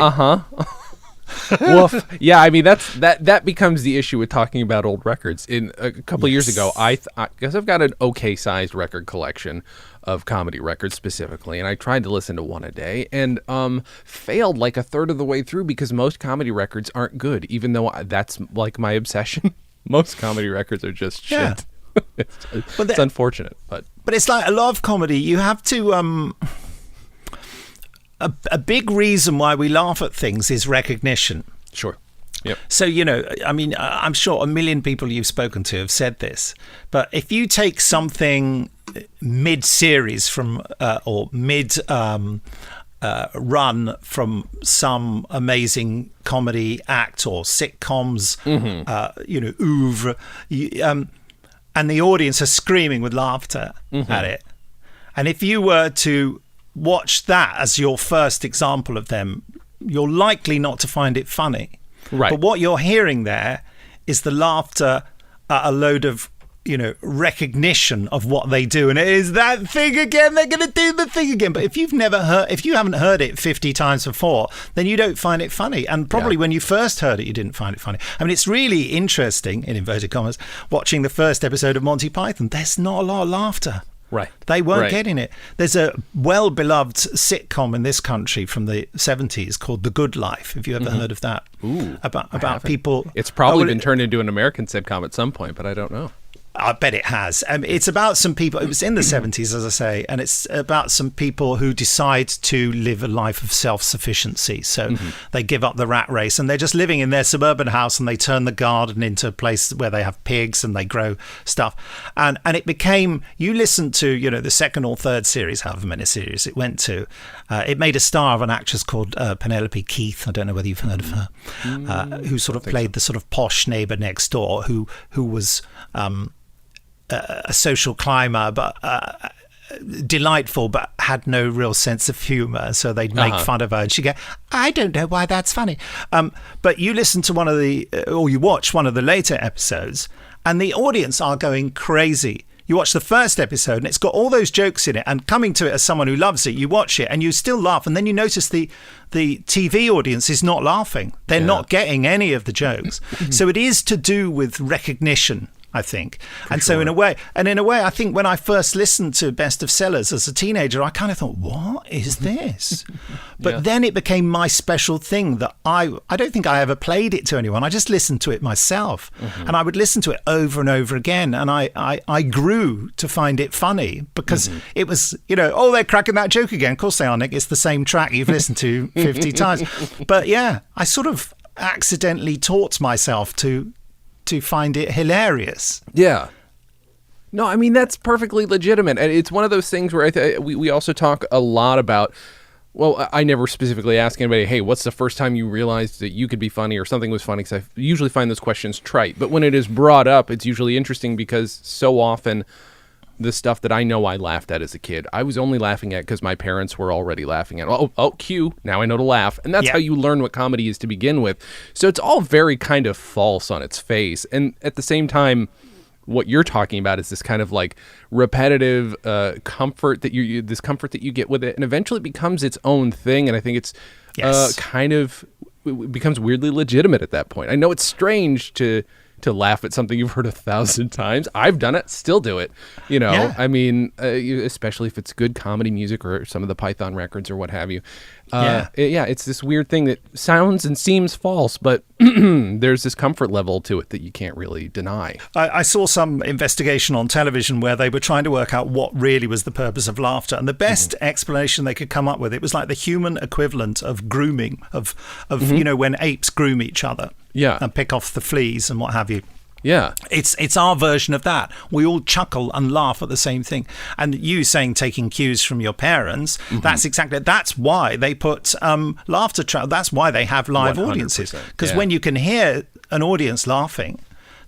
Woof. Yeah, I mean that becomes the issue with talking about old records. In a couple of years ago, I guess I've got an okay sized record collection of comedy records specifically, and I tried to listen to one a day and failed like a third of the way through because most comedy records aren't good, even though that's like my obsession. Most comedy records are just shit. It's unfortunate, but it's like a lot of comedy. You have to a big reason why we laugh at things is recognition. Sure. Yep. So, I mean, I'm sure a million people you've spoken to have said this, but if you take something mid-series from or mid-run from some amazing comedy act or sitcoms, oeuvre, and the audience are screaming with laughter at it, and if you were to watch that as your first example of them, you're likely not to find it funny. Right. But what you're hearing there is the laughter at a load of, recognition of what they do. And it is that thing again. They're going to do the thing again. But if you haven't heard it 50 times before, then you don't find it funny. And probably when you first heard it, you didn't find it funny. I mean, it's really interesting, in inverted commas, watching the first episode of Monty Python. There's not a lot of laughter. Right. They weren't getting it. There's a well-beloved sitcom in this country from the 70s called The Good Life. Have you ever heard of that? Ooh, about people. It's probably been turned into an American sitcom at some point, but I don't know. I bet it has. It's about some people, it was in the 70s, as I say, and it's about some people who decide to live a life of self-sufficiency. So they give up the rat race and they're just living in their suburban house, and they turn the garden into a place where they have pigs and they grow stuff. And it became, you listen to, the second or third series, however many series it went to, it made a star of an actress called Penelope Keith. I don't know whether you've heard of her, who sort of played the sort of posh neighbour next door who was... a social climber, but delightful, but had no real sense of humour. So they'd make fun of her, and she'd go, "I don't know why that's funny." But you listen to or you watch one of the later episodes, and the audience are going crazy. You watch the first episode, and it's got all those jokes in it. And coming to it as someone who loves it, you watch it, and you still laugh, and then you notice the TV audience is not laughing. They're not getting any of the jokes. So it is to do with recognition, I think. So in a way, I think when I first listened to Best of Sellers as a teenager, I kind of thought, what is this? But then it became my special thing that I don't think I ever played it to anyone. I just listened to it myself, and I would listen to it over and over again. And I grew to find it funny because it was, they're cracking that joke again. Of course they are, Nick. It's the same track you've listened to 50 times. But yeah, I sort of accidentally taught myself to find it hilarious. Yeah. No, I mean, that's perfectly legitimate. And it's one of those things where we also talk a lot about, well, I never specifically ask anybody, hey, what's the first time you realized that you could be funny or something was funny? Because I usually find those questions trite. But when it is brought up, it's usually interesting because so often the stuff that I know I laughed at as a kid, I was only laughing at because my parents were already laughing at. Cue, now I know to laugh. And that's how you learn what comedy is to begin with. So it's all very kind of false on its face. And at the same time, what you're talking about is this kind of like repetitive comfort that this comfort that you get with it. And eventually it becomes its own thing. And I think it's it becomes weirdly legitimate at that point. I know it's strange to laugh at something you've heard 1,000 times. I've done it, still do it. I mean, especially if it's good comedy music or some of the Python records or what have you. It's this weird thing that sounds and seems false, but there's this comfort level to it that you can't really deny. I saw some investigation on television where they were trying to work out what really was the purpose of laughter, and the best explanation they could come up with, it was like the human equivalent of grooming, of when apes groom each other. Yeah. And pick off the fleas and what have you. Yeah. It's our version of that. We all chuckle and laugh at the same thing. And you saying taking cues from your parents, that's why they put laughter track. That's why they have live audiences. Because when you can hear an audience laughing,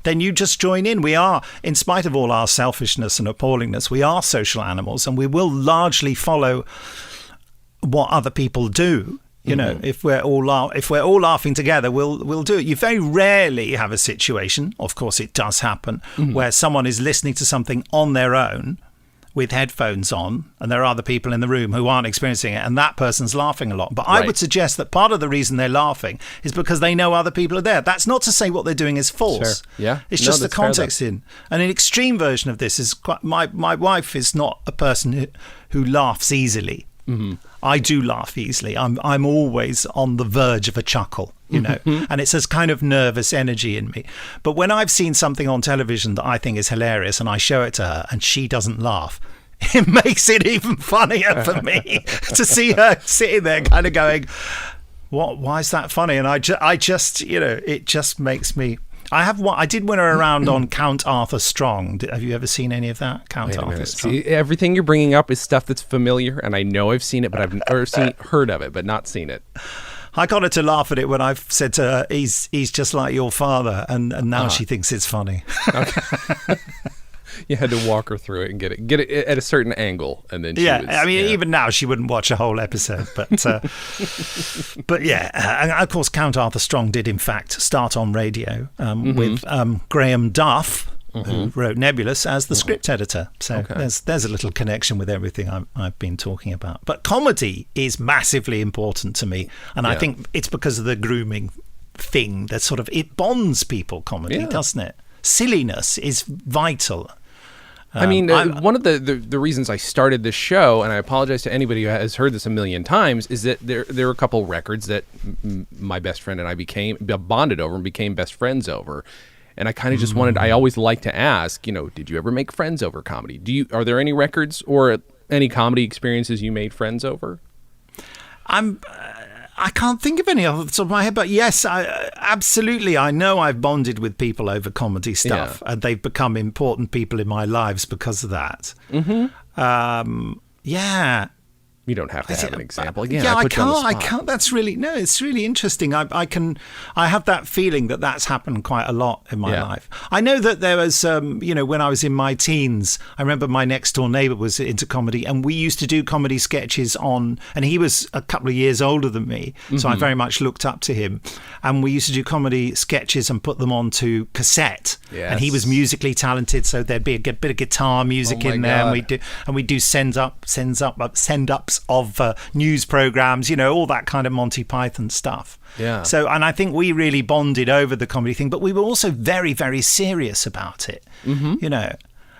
then you just join in. We are, in spite of all our selfishness and appallingness, we are social animals, and we will largely follow what other people do. If we're all laughing together, we'll do it. You very rarely have a situation, of course it does happen, where someone is listening to something on their own with headphones on, and there are other people in the room who aren't experiencing it, and that person's laughing a lot. But I would suggest that part of the reason they're laughing is because they know other people are there. That's not to say what they're doing is false. Sure. Yeah. It's just the context in. And an extreme version of this is my wife is not a person who laughs easily. I do laugh easily. I'm always on the verge of a chuckle, and it's this kind of nervous energy in me. But when I've seen something on television that I think is hilarious and I show it to her and she doesn't laugh, it makes it even funnier for me to see her sitting there kind of going, why is that funny? And I just it just makes me... I did win her around on Count Arthur Strong. Have you ever seen any of that? Count Arthur Strong. See, everything you're bringing up is stuff that's familiar, and I know I've seen it, but I've heard of it, but not seen it. I got her to laugh at it when I've said to her, "He's just like your father," and now she thinks it's funny. Okay. You had to walk her through it and get it at a certain angle, and then even now she wouldn't watch a whole episode, but yeah, and of course Count Arthur Strong did in fact start on radio with Graham Duff, who wrote Nebulous, as the script editor. So there's a little connection with everything I've been talking about. But comedy is massively important to me, and I think it's because of the grooming thing that sort of it bonds people. Comedy, doesn't it? Silliness is vital. I mean, one of the reasons I started this show, and I apologize to anybody who has heard this a million times, is that there were a couple records that my best friend and I bonded over and became best friends over. And I kind of just wanted, I always like to ask, you know, did you ever make friends over comedy? Are there any records or any comedy experiences you made friends over? I can't think of any off the top of my head, but yes, absolutely. I know I've bonded with people over comedy stuff, and they've become important people in my lives because of that. Yeah. You don't have to have an example. Again, yeah, I can't. That's really it's really interesting. I have that feeling that's happened quite a lot in my life. I know that there was, when I was in my teens, I remember my next door neighbor was into comedy, and we used to do comedy sketches and he was a couple of years older than me, so I very much looked up to him. And we used to do comedy sketches and put them onto cassette. Yes. And he was musically talented, so there'd be a bit of guitar music in there, and we'd do send ups of news programs, all that kind of Monty Python stuff. Yeah. So, and I think we really bonded over the comedy thing, but we were also very, very serious about it.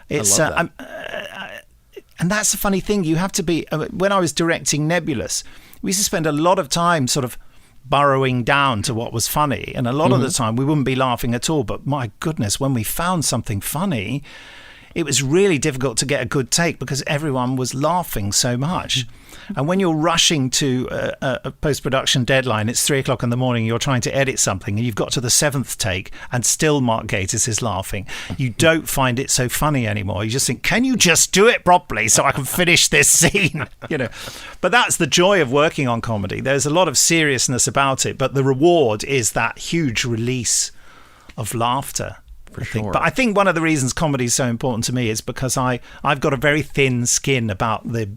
It's I love that. And that's the funny thing. You have to be. When I was directing Nebulous, we used to spend a lot of time sort of burrowing down to what was funny, and a lot of the time we wouldn't be laughing at all. But my goodness, when we found something funny, it was really difficult to get a good take because everyone was laughing so much. And when you're rushing to a post-production deadline, it's 3:00 in the morning, you're trying to edit something, and you've got to the 7th take, and still Mark Gatiss is laughing. You don't find it so funny anymore. You just think, can you just do it properly so I can finish this scene? But that's the joy of working on comedy. There's a lot of seriousness about it, but the reward is that huge release of laughter. Sure. But I think one of the reasons comedy is so important to me is because I've got a very thin skin about the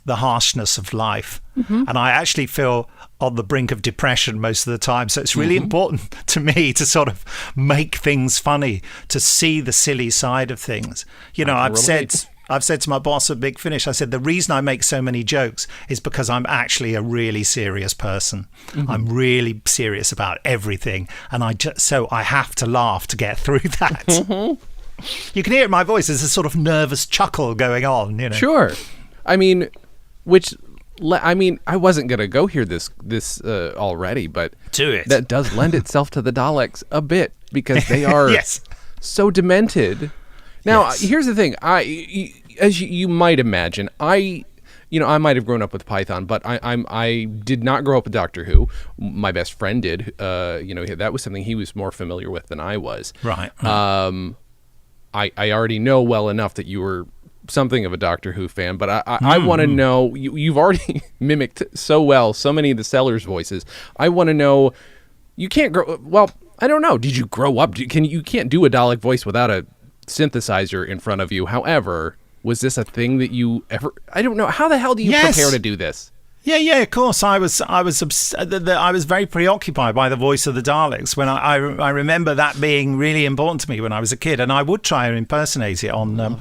harshness of life, and I actually feel on the brink of depression most of the time. So it's really important to me to sort of make things funny, to see the silly side of things. I've said to my boss at Big Finish, I said, the reason I make so many jokes is because I'm actually a really serious person. I'm really serious about everything. And so I have to laugh to get through that. You can hear it in my voice. There's a sort of nervous chuckle going on, Sure. I mean, I wasn't going to go hear this already, but do it. That does lend itself to the Daleks a bit because they are so demented. Now, here's the thing. As you might imagine, I might have grown up with Python, but I did not grow up with Doctor Who. My best friend did. That was something he was more familiar with than I was. Right. I already know well enough that you were something of a Doctor Who fan, but I want to know. You've already mimicked so well so many of the Sellers voices. I want to know. You can't grow. Well, I don't know. Did you grow up? You can't do a Dalek voice without a synthesizer in front of you. However, was this a thing that you ever? I don't know. How the hell do you prepare to do this? Yeah, of course. I was very preoccupied by the voice of the Daleks when I remember that being really important to me when I was a kid, and I would try and impersonate it on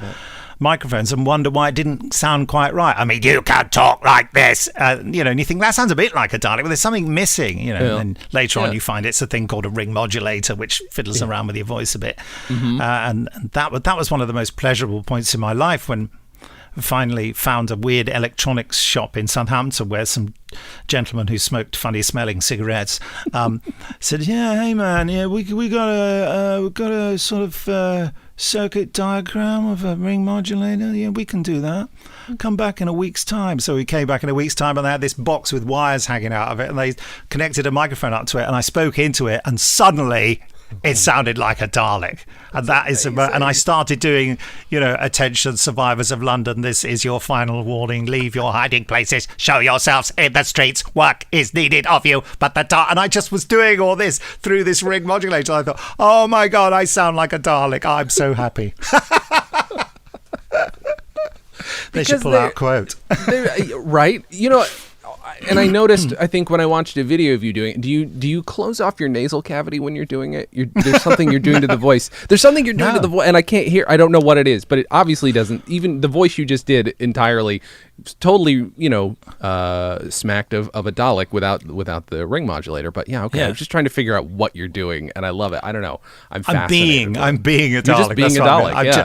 microphones and wonder why it didn't sound quite right. I mean, you can't talk like this, and you think that sounds a bit like a Dalek, but there's something missing, And then later on, you find it's a thing called a ring modulator, which fiddles around with your voice a bit, and that was one of the most pleasurable points in my life when I finally found a weird electronics shop in Southampton where some gentleman who smoked funny smelling cigarettes said, hey man, we got a sort of circuit diagram of a ring modulator. Yeah, we can do that. Come back in a week's time. So we came back in a week's time, and they had this box with wires hanging out of it, and they connected a microphone up to it, and I spoke into it, and suddenly it sounded like a Dalek. And that is, and I started doing, attention survivors of London, this is your final warning, leave your hiding places, show yourselves in the streets, work is needed of you, but and I just was doing all this through this ring modulator. I thought, oh my God, I sound like a Dalek. I'm so happy. They should pull out quote. Right? And I noticed, I think when I watched a video of you doing it, do you close off your nasal cavity when you're doing it? There's something you're doing to the voice. There's something you're doing to the voice, and I can't hear. I don't know what it is, but it obviously doesn't. Even the voice you just did entirely, totally, smacked of a Dalek without the ring modulator. But yeah, okay. I was just trying to figure out what you're doing, and I love it. I don't know. I'm fascinated. I'm being a Dalek. You're just being a Dalek.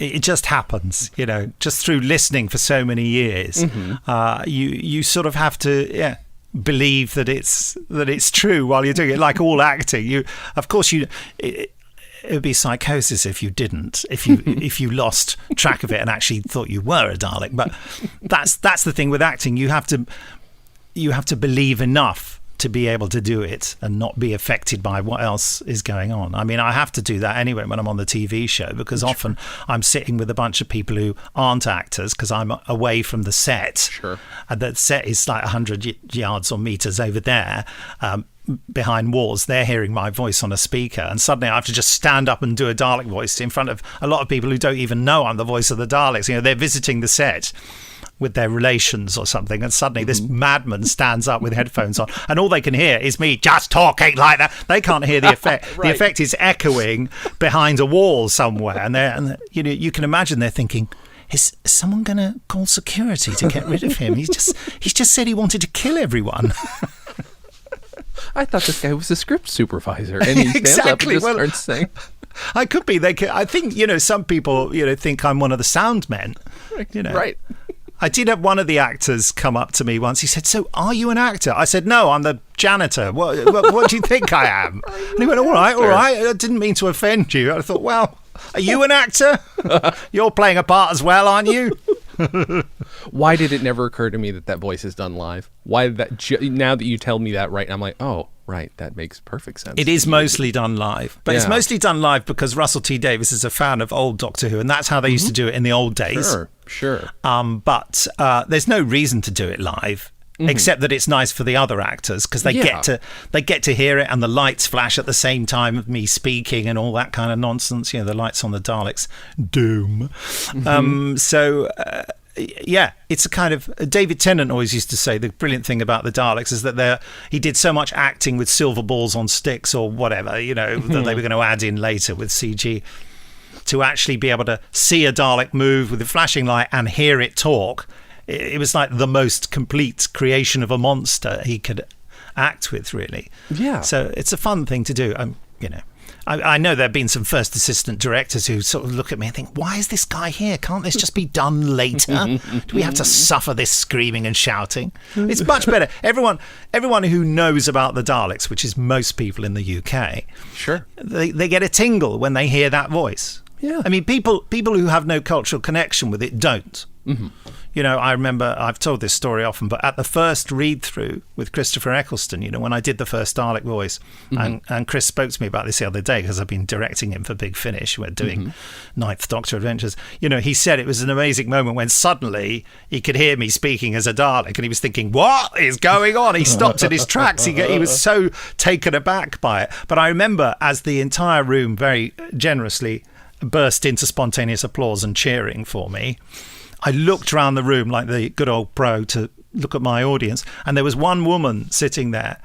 It just happens, just through listening for so many years. You sort of have to, believe that it's true while you're doing it. Like all acting, it would be psychosis if you didn't, if you lost track of it and actually thought you were a Dalek. But that's the thing with acting. You have to believe enough to be able to do it and not be affected by what else is going on. I mean, I have to do that anyway when I'm on the TV show, because often I'm sitting with a bunch of people who aren't actors because I'm away from the set. Sure. And the set is like 100 yards or meters over there, behind walls. They're hearing my voice on a speaker, and suddenly I have to just stand up and do a Dalek voice in front of a lot of people who don't even know I'm the voice of the Daleks. You know, they're visiting the set with their relations or something, and suddenly this madman stands up with headphones on, and all they can hear is me just talking like that. They can't hear the effect. Right. The effect is echoing behind a wall somewhere, and you can imagine they're thinking, is someone going to call security to get rid of him? He's just said he wanted to kill everyone. I thought this guy was a script supervisor, and he stands up and just starts saying. I could be. I think, some people, think I'm one of the sound men. Right. I did have one of the actors come up to me once. He said, "So, are you an actor?" I said, "No, I'm the janitor. What do you think I am?" And he went, all right. I didn't mean to offend you." I thought, well, are you an actor? You're playing a part as well, aren't you? Why did it never occur to me that voice is done live? Why that? Now that you tell me that, right, I'm like, oh, right, that makes perfect sense. It is mostly done live, but it's mostly done live because Russell T Davies is a fan of old Doctor Who, and that's how they used to do it in the old days. Sure. But there's no reason to do it live. Except that it's nice for the other actors because they get to hear it, and the lights flash at the same time of me speaking and all that kind of nonsense. The lights on the Daleks, doom. It's a kind of David Tennant always used to say the brilliant thing about the Daleks is that he did so much acting with silver balls on sticks or whatever, that they were going to add in later with CG, to actually be able to see a Dalek move with a flashing light and hear it talk. It was like the most complete creation of a monster he could act with, really. Yeah. So it's a fun thing to do. I know there have been some first assistant directors who sort of look at me and think, why is this guy here? Can't this just be done later? Do we have to suffer this screaming and shouting? It's much better. Everyone who knows about the Daleks, which is most people in the UK, sure, they get a tingle when they hear that voice. Yeah. I mean, people who have no cultural connection with it don't. I remember, I've told this story often, but at the first read-through with Christopher Eccleston, when I did the first Dalek voice, and Chris spoke to me about this the other day because I've been directing him for Big Finish. We're doing Ninth Doctor Adventures. He said it was an amazing moment when suddenly he could hear me speaking as a Dalek, and he was thinking, what is going on? He stopped in his tracks. He was so taken aback by it. But I remember as the entire room very generously burst into spontaneous applause and cheering for me, I looked around the room like the good old pro to look at my audience, and there was one woman sitting there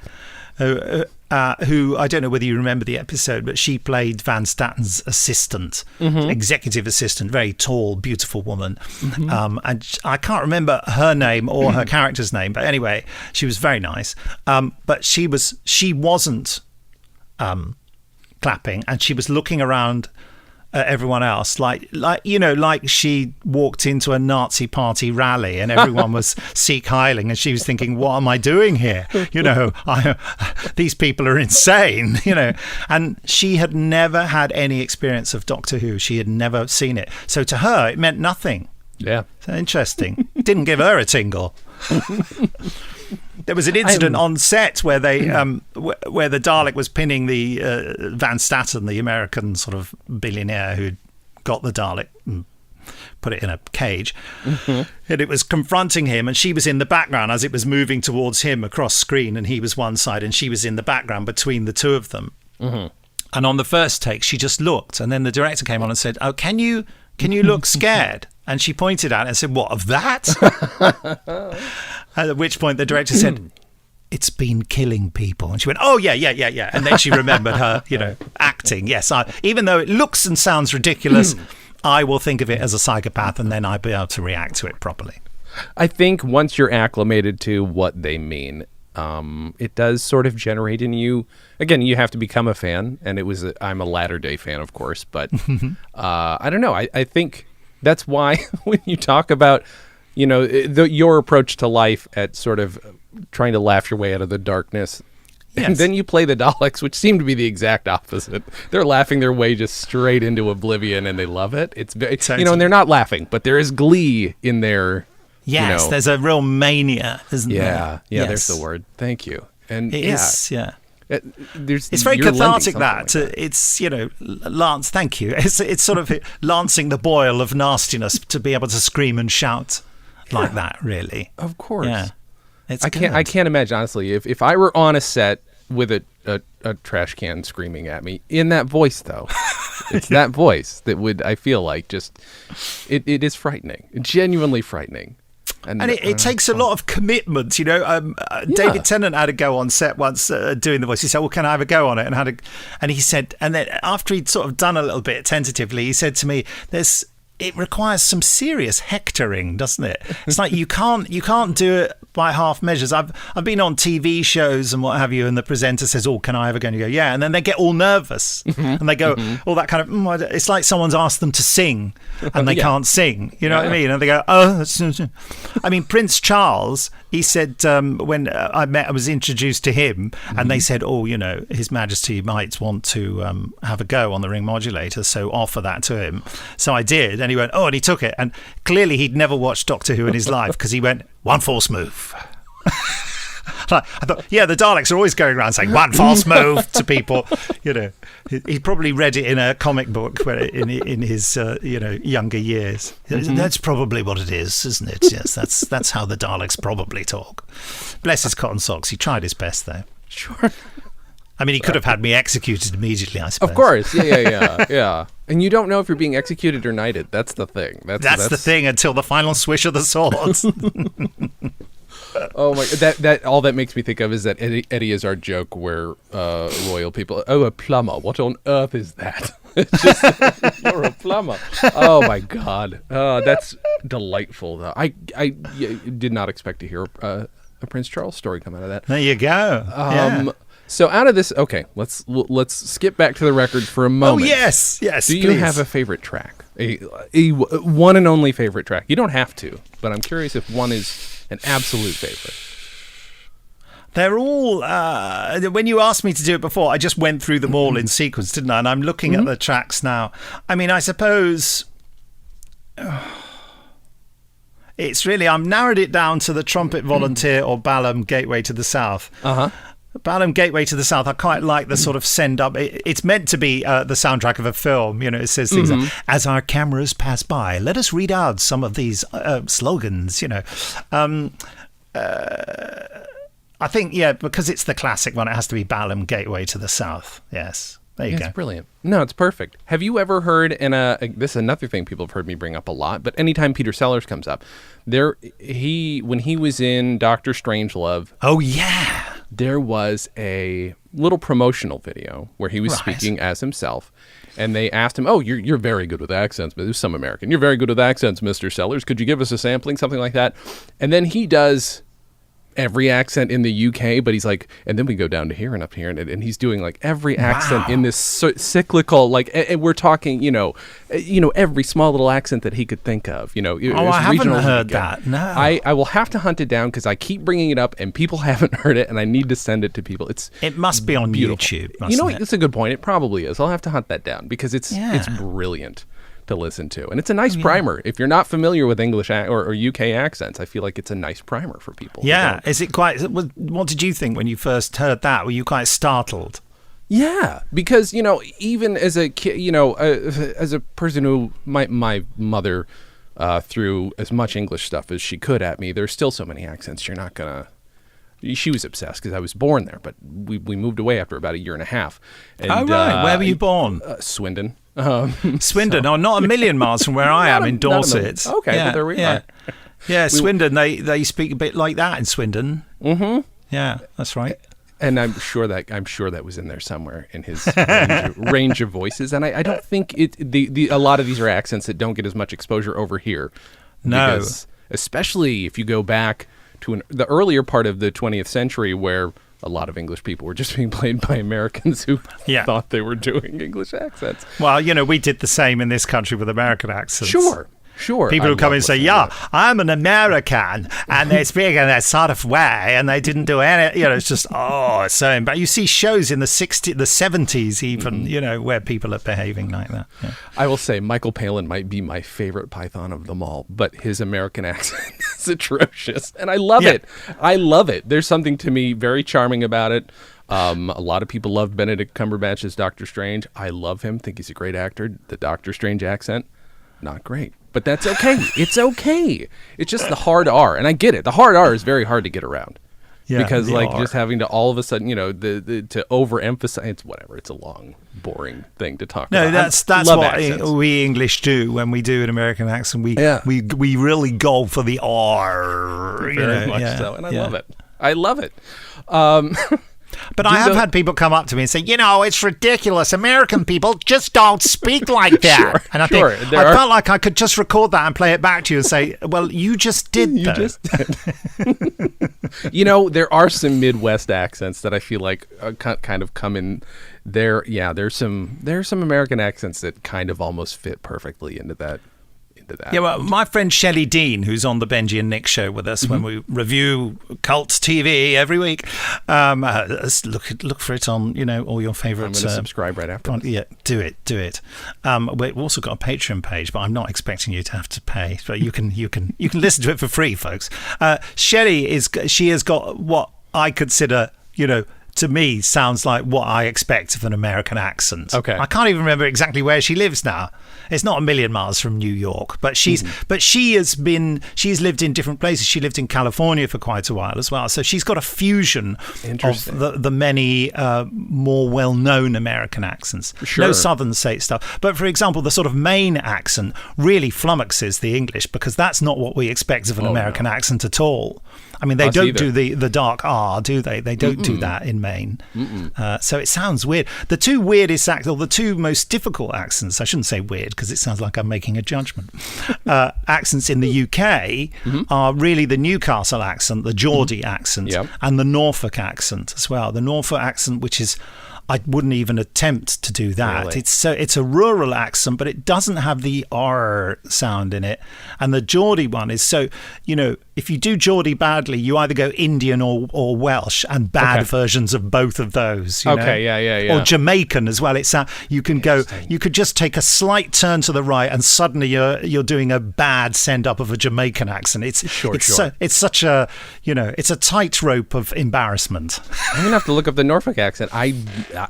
who I don't know whether you remember the episode, but she played Van Statten's assistant, executive assistant, very tall, beautiful woman. And I can't remember her name or her character's name, but anyway, she was very nice. But she wasn't clapping, and she was looking around everyone else like she walked into a Nazi party rally and everyone was Sieg Heiling, and she was thinking, what am I doing here? These people are insane, and she had never had any experience of Doctor Who. She had never seen it, so to her it meant nothing. So interesting. Didn't give her a tingle. There was an incident on set where they, where the Dalek was pinning the Van Statten, the American sort of billionaire who'd got the Dalek and put it in a cage, and it was confronting him, and she was in the background as it was moving towards him across screen, and he was one side, and she was in the background between the two of them. And on the first take, she just looked, and then the director came on and said, "Oh, can you look scared?" And she pointed at it and said, "What, of that?" At which point the director said, "It's been killing people." And she went, "Oh, yeah. And then she remembered her, acting. Yes, even though it looks and sounds ridiculous, I will think of it as a psychopath, and then I'll be able to react to it properly. I think once you're acclimated to what they mean, it does sort of generate in you. Again, you have to become a fan, and I'm a latter-day fan, of course, but I don't know. I think that's why when you talk about your approach to life at sort of trying to laugh your way out of the darkness. Yes. And then you play the Daleks, which seem to be the exact opposite. They're laughing their way just straight into oblivion, and they love it. It's very, Totally. and they're not laughing, but there is glee in their. Yes, there's a real mania, isn't there? Yeah, Yes. there's the word. Thank you. And It is, yeah. It's very you're cathartic. lending something That it's Lance. Thank you. It's sort of lancing the boil of nastiness to be able to scream and shout like that. Really, of course. Yeah, it's I can't imagine honestly if I were on a set with a trash can screaming at me in that voice though. It's that voice that would, I feel like, just it is frightening, genuinely frightening. And it takes a lot of commitment, David Tennant had a go on set once doing the voice. He said, "Well, can I have a go on it?" And he said, and then after he'd sort of done a little bit tentatively, he said to me, it requires some serious hectoring, doesn't it? It's like you can't do it by half measures. I've been on TV shows and what have you, and the presenter says, "Oh, can I have a go?" And you go, "Yeah," and then they get all nervous and they go, all that kind of. It's like someone's asked them to sing and they can't sing. You know what I mean? And they go, "Oh." I mean, Prince Charles. He said when I was introduced to him, and they said, "Oh, His Majesty might want to have a go on the ring modulator, so offer that to him." So I did, and he went, "Oh," and he took it, and clearly he'd never watched Doctor Who in his life because he went, "One false move." I thought, yeah, the Daleks are always going around saying "one false move" to people. He probably read it in a comic book in his younger years. That's probably what it is, isn't it? Yes, that's how the Daleks probably talk. Bless his cotton socks. He tried his best, though. Sure. I mean, he could have had me executed immediately, I suppose. Of course, yeah. And you don't know if you're being executed or knighted. That's the thing. That's the thing until the final swish of the swords. Oh my! That all that makes me think of is that Eddie Izzard joke where royal people. "Oh, a plumber! What on earth is that?" It's just, you're a plumber. Oh my God! That's delightful. Though I did not expect to hear a Prince Charles story come out of that. There you go. So out of this, okay, let's skip back to the record for a moment. Oh yes. Do you have a favorite track? A one and only favorite track? You don't have to, but I'm curious if one is an absolute favorite. They're all, when you asked me to do it before, I just went through them all in sequence, didn't I? And I'm looking at the tracks now. I mean, I suppose it's really, I've narrowed it down to the Trumpet Volunteer or Balham Gateway to the South. Balham Gateway to the South, I quite like the sort of send up. It's meant to be the soundtrack of a film. It says things like, "As our cameras pass by, let us read out some of these slogans." I think, because it's the classic one, it has to be Balham Gateway to the South. Yes. There you go. It's brilliant. No, it's perfect. Have you ever heard, and this is another thing people have heard me bring up a lot, but anytime Peter Sellers comes up, when he was in Doctor Strangelove. Oh, yeah. There was a little promotional video where he was speaking as himself, and they asked him, "Oh, you're very good with accents, but there's some American. You're very good with accents, Mr. Sellers. Could you give us a sampling?" Something like that. And then he does every accent in the UK, but he's like, and then we go down to here and up here, and he's doing like every accent in this cyclical, like, and we're talking, every small little accent that he could think of, I haven't heard that. No, I will have to hunt it down because I keep bringing it up and people haven't heard it, and I need to send it to people. It must be on YouTube. It's a good point. It probably is. I'll have to hunt that down because it's brilliant to listen to, and it's a nice primer. If you're not familiar with English or UK accents, I feel like it's a nice primer for people. Yeah, is it quite? What did you think when you first heard that? Were you quite startled? Yeah, because even as a kid, as a person who my mother threw as much English stuff as she could at me, there's still so many accents you're not gonna. She was obsessed because I was born there, but we moved away after about a year and a half. And, right, where were you born? Swindon. Swindon, not a million miles from where I am in Dorset. Okay, well, there we are. Yeah, Swindon. They speak a bit like that in Swindon. Mm-hmm. Yeah, that's right. And I'm sure that was in there somewhere in his range of voices. And I don't think a lot of these are accents that don't get as much exposure over here. No, because especially if you go back to the earlier part of the 20th century where a lot of English people were just being played by Americans who thought they were doing English accents. Well, we did the same in this country with American accents. Sure. Sure. People who come in and say, I'm an American, and they speak in that sort of way, and they didn't do any, it's just, it's so embarrassing. You see shows in the 60s, the 70s even, where people are behaving like that. Yeah. I will say Michael Palin might be my favorite Python of them all, but his American accent is atrocious, and I love it. I love it. There's something to me very charming about it. A lot of people love Benedict Cumberbatch as Doctor Strange. I love him. Think he's a great actor. The Doctor Strange accent, not great. But that's okay. It's okay. It's just the hard R. And I get it. The hard R is very hard to get around. Yeah, because just having to all of a sudden, to overemphasize, it's whatever. It's a long, boring thing to talk about. No, that's what we English do when we do an American accent. We really go for the R. Very much so. And I love it. I love it. But I have had people come up to me and say, it's ridiculous. American people just don't speak like that. Sure, and I felt like I could just record that and play it back to you and say, well, you just did. You just did. There are some Midwest accents that I feel like kind of come in there. Yeah, there's some American accents that kind of almost fit perfectly into that. Yeah, well, my friend Shelley Dean, who's on the Benji and Nick show with us when we review cult TV every week, look for it on all your favourites. I'm going to subscribe right after. Yeah, do it. We've also got a Patreon page, but I'm not expecting you to have to pay. But you can listen to it for free, folks. Shelley has got what I consider to me sounds like what I expect of an American accent. Okay. I can't even remember exactly where she lives now. It's not a million miles from New York, but she's lived in different places. She lived in California for quite a while as well. So she's got a fusion of the many more well-known American accents. Sure. No southern state stuff. But for example, the sort of Maine accent really flummoxes the English because that's not what we expect of an American accent at all. I mean, they don't do the dark R, do they? They don't do that in Maine. So it sounds weird. The two weirdest the two most difficult accents, I shouldn't say weird because it sounds like I'm making a judgment, accents in the UK are really the Newcastle accent, the Geordie accent, and the Norfolk accent as well. The Norfolk accent, which is... I wouldn't even attempt to do that. Really? It's a rural accent, but it doesn't have the R sound in it. And the Geordie one is if you do Geordie badly, you either go Indian or Welsh, and bad versions of both of those. Yeah. Or Jamaican as well. You could just take a slight turn to the right, and suddenly you're doing a bad send up of a Jamaican accent. It's such a it's a tightrope of embarrassment. I'm gonna have to look up the Norfolk accent.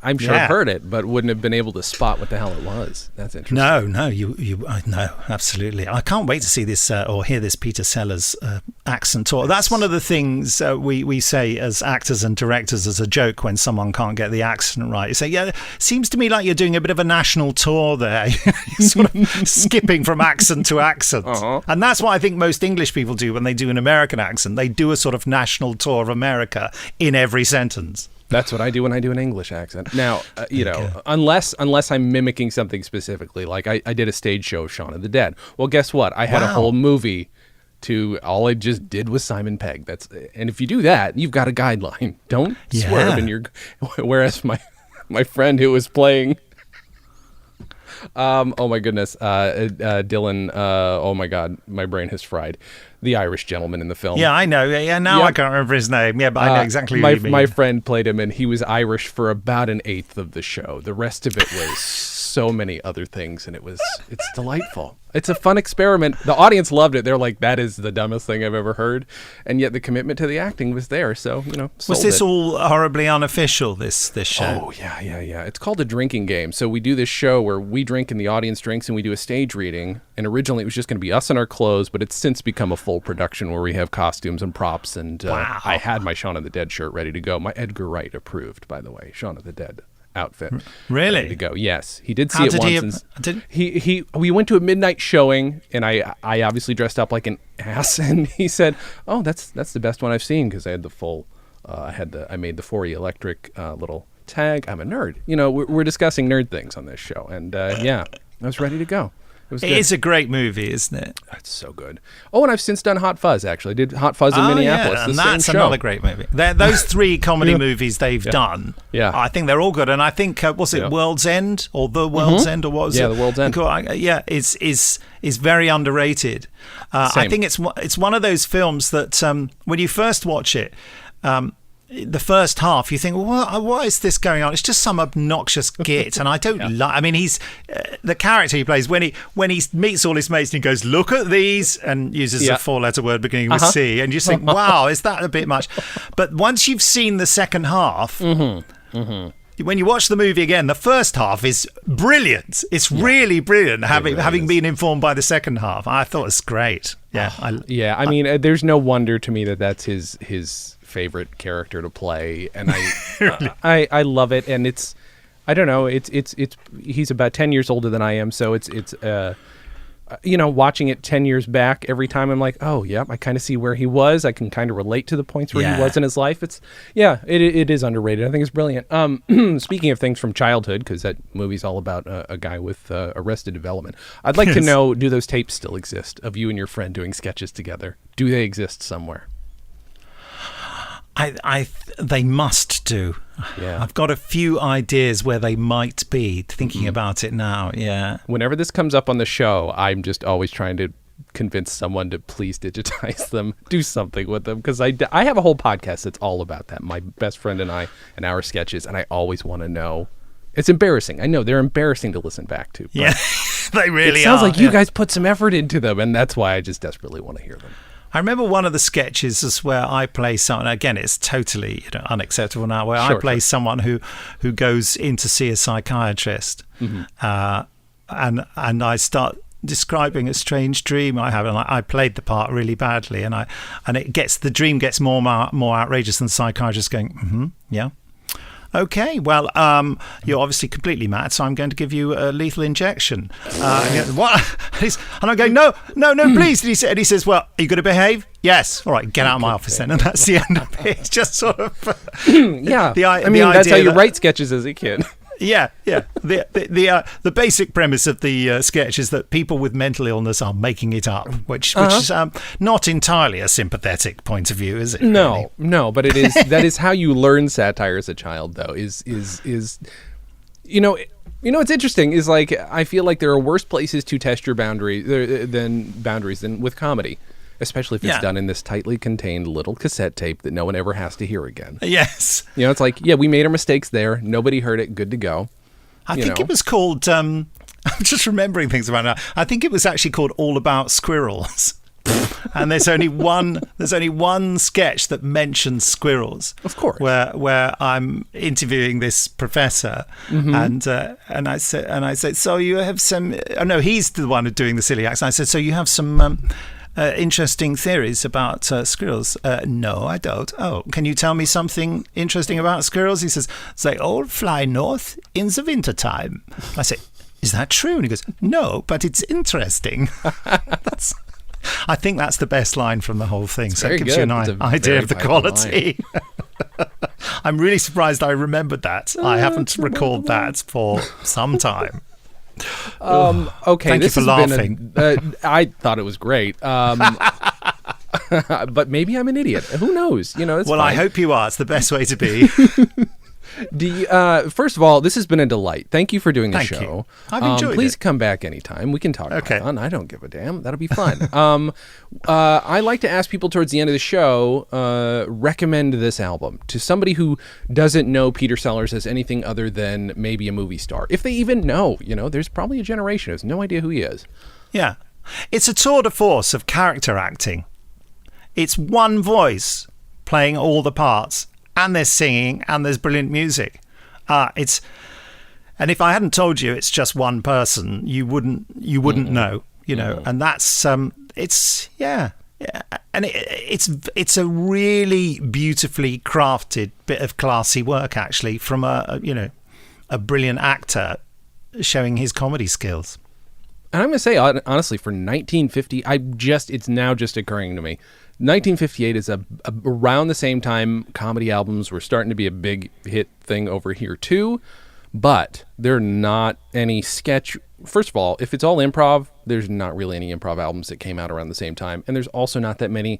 I'm sure I've heard it, but wouldn't have been able to spot what the hell it was. That's interesting. No, absolutely. I can't wait to see this or hear this Peter Sellers accent tour. That's one of the things we say as actors and directors as a joke when someone can't get the accent right. You say, it seems to me like you're doing a bit of a national tour there. You're sort of skipping from accent to accent. And that's what I think most English people do when they do an American accent. They do a sort of national tour of America in every sentence. That's what I do when I do an English accent. Now, unless I'm mimicking something specifically, like I did a stage show of Shaun of the Dead. Well, guess what? I had a whole movie all I just did was Simon Pegg. And if you do that, you've got a guideline. Don't swerve in your. Whereas my friend who was playing. Oh my goodness, Dylan. Oh my God, my brain has fried. The Irish gentleman in the film. Yeah, I know. Yeah, now I can't remember his name. Yeah, but I know exactly who you mean. My friend played him, and he was Irish for about an eighth of the show. The rest of it was so many other things, and it's delightful. It's a fun experiment. The audience loved it. They're like, that is the dumbest thing I've ever heard. And yet the commitment to the acting was there. So, was this all horribly unofficial, this show? Oh, yeah. It's called a drinking game. So we do this show where we drink and the audience drinks, and we do a stage reading. And originally it was just going to be us in our clothes, but it's since become a full production where we have costumes and props. And I had my Shaun of the Dead shirt ready to go. My Edgar Wright approved, by the way, Shaun of the Dead outfit. Really? Ready to go. Yes. He did see it once. We went to a midnight showing, and I obviously dressed up like an ass, and he said, "Oh, that's the best one I've seen," because I had the full I made the 4E electric little tag. I'm a nerd. We're discussing nerd things on this show, and I was ready to go. It is a great movie, isn't it? That's so good. Oh, and I've since done Hot Fuzz, actually. I did Hot Fuzz in Minneapolis. Yeah, and that's another great movie. Those 3 comedy movies they've done, I think they're all good. And I think, was it World's End or The World's End, or what was it? Yeah, The World's End. Is very underrated. I think it's one of those films that when you first watch it, the first half, you think, well, what is this going on? It's just some obnoxious git, and I don't like. I mean, he's the character he plays when he meets all his mates and he goes, "Look at these," and uses a 4-letter word beginning with C, and you just think, "Wow, is that a bit much?" But once you've seen the second half. When you watch the movie again, the first half is brilliant. It's really brilliant. Having been informed by the second half, I thought it was great. I mean, there's no wonder to me that that's his favorite character to play, and I love it. And it's, I don't know, it's he's about 10 years older than I am, so it's watching it 10 years back, every time I'm like, oh yeah, I kind of see where he was. I can kind of relate to the points where he was in his life. It is underrated. I think it's brilliant. Speaking of things from childhood, because that movie's all about a guy with Arrested Development. I'd like to know, do those tapes still exist of you and your friend doing sketches together? Do they exist somewhere? They must do. Yeah. I've got a few ideas where they might be, thinking about it now. Yeah. Whenever this comes up on the show, I'm just always trying to convince someone to please digitize them, do something with them, because I have a whole podcast that's all about that. My best friend and I, and our sketches, and I always want to know. It's embarrassing. I know they're embarrassing to listen back to. But yeah, they really are. It sounds like you guys put some effort into them, and that's why I just desperately want to hear them. I remember one of the sketches is where I play someone, again, it's totally unacceptable now, where I play someone who goes in to see a psychiatrist, and I start describing a strange dream I have, and I played the part really badly, and the dream gets more outrageous than the psychiatrist going, yeah. Okay, well, you're obviously completely mad, so I'm going to give you a lethal injection. What? And I'm going, no, please. And he says, well, are you going to behave? Yes. All right, get out of my office then. And that's the end of it. It's just sort of... that's how you write sketches as a kid. Yeah. The basic premise of the sketch is that people with mental illness are making it up, which is not entirely a sympathetic point of view, is it? No, but it is. That is how you learn satire as a child, though. Is what's interesting is, like, I feel like there are worse places to test your boundaries than with comedy. Especially if it's done in this tightly contained little cassette tape that no one ever has to hear again. Yes. It's like, we made our mistakes there. Nobody heard it. Good to go. I think it was called, I'm just remembering things about it. I think it was actually called All About Squirrels. And there's only one sketch that mentions squirrels. Of course. Where I'm interviewing this professor, and I said, so you have some... Oh, no, he's the one doing the silly accent. I said, so you have some... interesting theories about squirrels. No, I don't. Oh, can you tell me something interesting about squirrels? He says, they all fly north in the wintertime. I say, is that true? And he goes, no, but it's interesting. I think that's the best line from the whole thing. So it gives you an idea of the quality. I'm really surprised I remembered that. I haven't recalled that for some time. Okay, thank you for laughing. I thought it was great. But maybe I'm an idiot. Who knows? It's fine. I hope you are. It's the best way to be. First of all, this has been a delight. Thank you for doing the show. You. I've enjoyed it. Please come back anytime. We can talk Python. I don't give a damn. That'll be fun. I like to ask people towards the end of the show, recommend this album to somebody who doesn't know Peter Sellers as anything other than maybe a movie star. If they even know, there's probably a generation who has no idea who he is. Yeah. It's a tour de force of character acting. It's one voice playing all the parts. And there's singing, and there's brilliant music. And if I hadn't told you it's just one person, you wouldn't know, And that's it's and it's a really beautifully crafted bit of classy work, actually, from a brilliant actor showing his comedy skills. And I'm gonna say, honestly, for 1950, it's now just occurring to me. 1958 is around the same time comedy albums were starting to be a big hit thing over here too, but there are not any sketch. First of all, if it's all improv, there's not really any improv albums that came out around the same time. And there's also not that many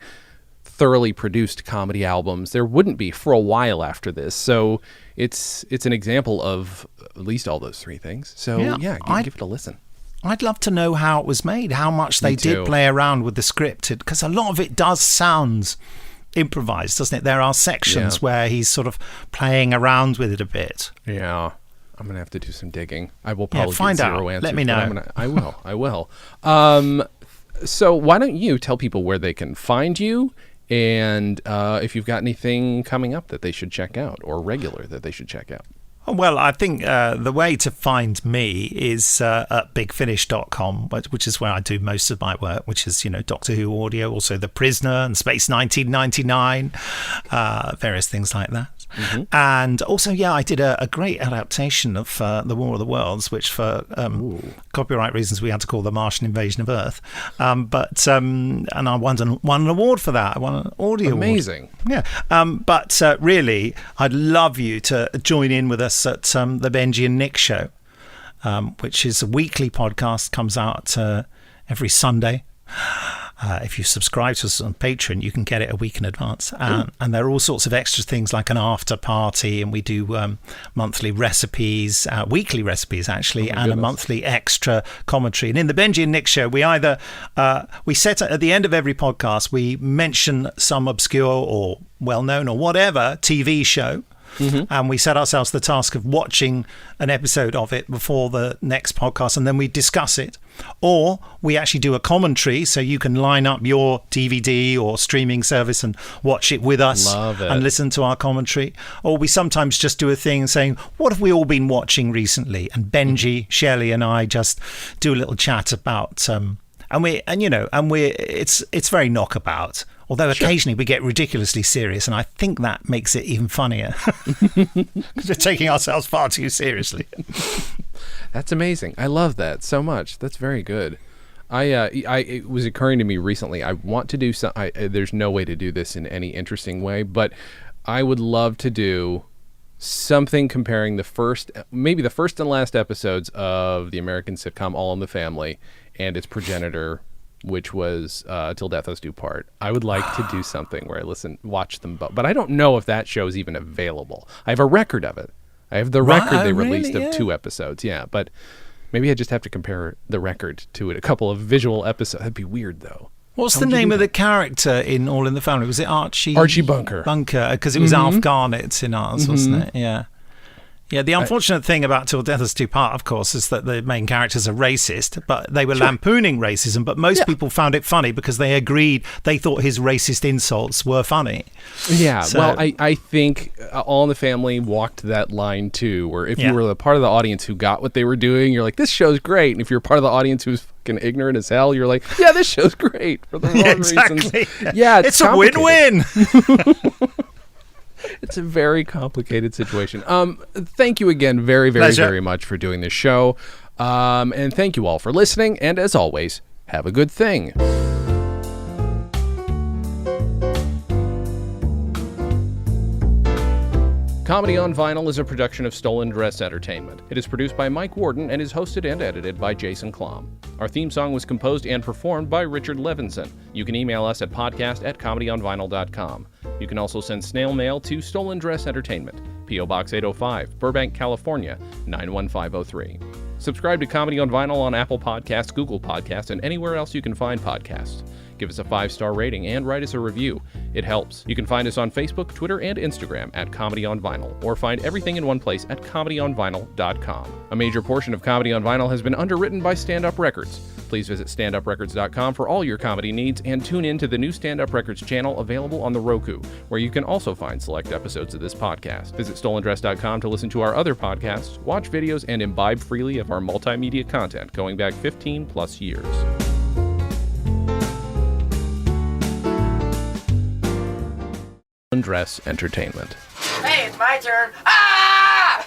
thoroughly produced comedy albums. There wouldn't be for a while after this. So it's an example of at least all those three things. So yeah, give it a listen. I'd love to know how it was made, how much they did play around with the script, because a lot of it does sound improvised, doesn't it? There are sections where he's sort of playing around with it a bit. Yeah. I'm going to have to do some digging. I will probably find get out. zero answers. Let me know. I will. So why don't you tell people where they can find you, and if you've got anything coming up that they should check out, or regular that they should check out? Well, I think the way to find me is at bigfinish.com, which is where I do most of my work, which is, Doctor Who audio, also The Prisoner and Space 1999, various things like that. Mm-hmm. And also, I did a great adaptation of The War of the Worlds, which for copyright reasons we had to call The Martian Invasion of Earth. And I won an award for that. I won an audio Amazing. award. Yeah. But really, I'd love you to join in with us at the Benji and Nick Show, which is a weekly podcast, comes out every Sunday. If you subscribe to us on Patreon, you can get it a week in advance. And there are all sorts of extra things like an after party, and we do monthly recipes, weekly recipes actually, and a monthly extra commentary. And in the Benji and Nick Show, we either we set at the end of every podcast, we mention some obscure or well-known or whatever TV show. Mm-hmm. And we set ourselves the task of watching an episode of it before the next podcast, and then we discuss it. Or we actually do a commentary, so you can line up your DVD or streaming service and watch it with us and listen to our commentary. Or we sometimes just do a thing saying, what have we all been watching recently? And Benji, Shelley and I just do a little chat about it's very knockabout. Although occasionally we get ridiculously serious, and I think that makes it even funnier because we're taking ourselves far too seriously. That's amazing. I love that so much. That's very good. It was occurring to me recently. I want to do some. There's no way to do this in any interesting way, but I would love to do something comparing maybe the first and last episodes of the American sitcom All in the Family and its progenitor, which was Till Death Us Do Part. I would like to do something where I watch them both. But I don't know if that show is even available. I have a record of it. I have the record they released of 2 episodes. Yeah, but maybe I just have to compare the record to a couple of visual episodes. That'd be weird, though. What's the name of the character in All in the Family? Was it Archie? Archie Bunker. Because it was Alf Garnett in ours, wasn't it? Yeah. Yeah, the unfortunate thing about Till Death Us Do Part, of course, is that the main characters are racist, but they were lampooning racism, but most people found it funny because they thought his racist insults were funny. Yeah, so, well, I think All in the Family walked that line too, where if you were the part of the audience who got what they were doing, you're like, this show's great. And if you're part of the audience who's fucking ignorant as hell, you're like, yeah, this show's great for the wrong reasons. Yeah, it's a win-win. It's a very complicated situation. Thank you again very, very, very much for doing this show. And thank you all for listening. And as always, have a good thing. Comedy on Vinyl is a production of StolenDress Entertainment. It is produced by Mike Warden and is hosted and edited by Jason Klom. Our theme song was composed and performed by Richard Levinson. You can email us at podcast@comedyonvinyl.com. You can also send snail mail to StolenDress Entertainment, P.O. Box 805, Burbank, California, 91503. Subscribe to Comedy on Vinyl on Apple Podcasts, Google Podcasts, and anywhere else you can find podcasts. Give us a 5-star rating and write us a review. It helps. You can find us on Facebook, Twitter, and Instagram at Comedy on Vinyl, or find everything in one place at comedyonvinyl.com. A major portion of Comedy on Vinyl has been underwritten by Stand Up Records. Please visit standuprecords.com for all your comedy needs and tune in to the new Stand Up Records channel available on the Roku, where you can also find select episodes of this podcast. Visit StolenDress.com to listen to our other podcasts, watch videos, and imbibe freely of our multimedia content going back 15 plus years. StolenDress Entertainment. Hey, it's my turn. Ah!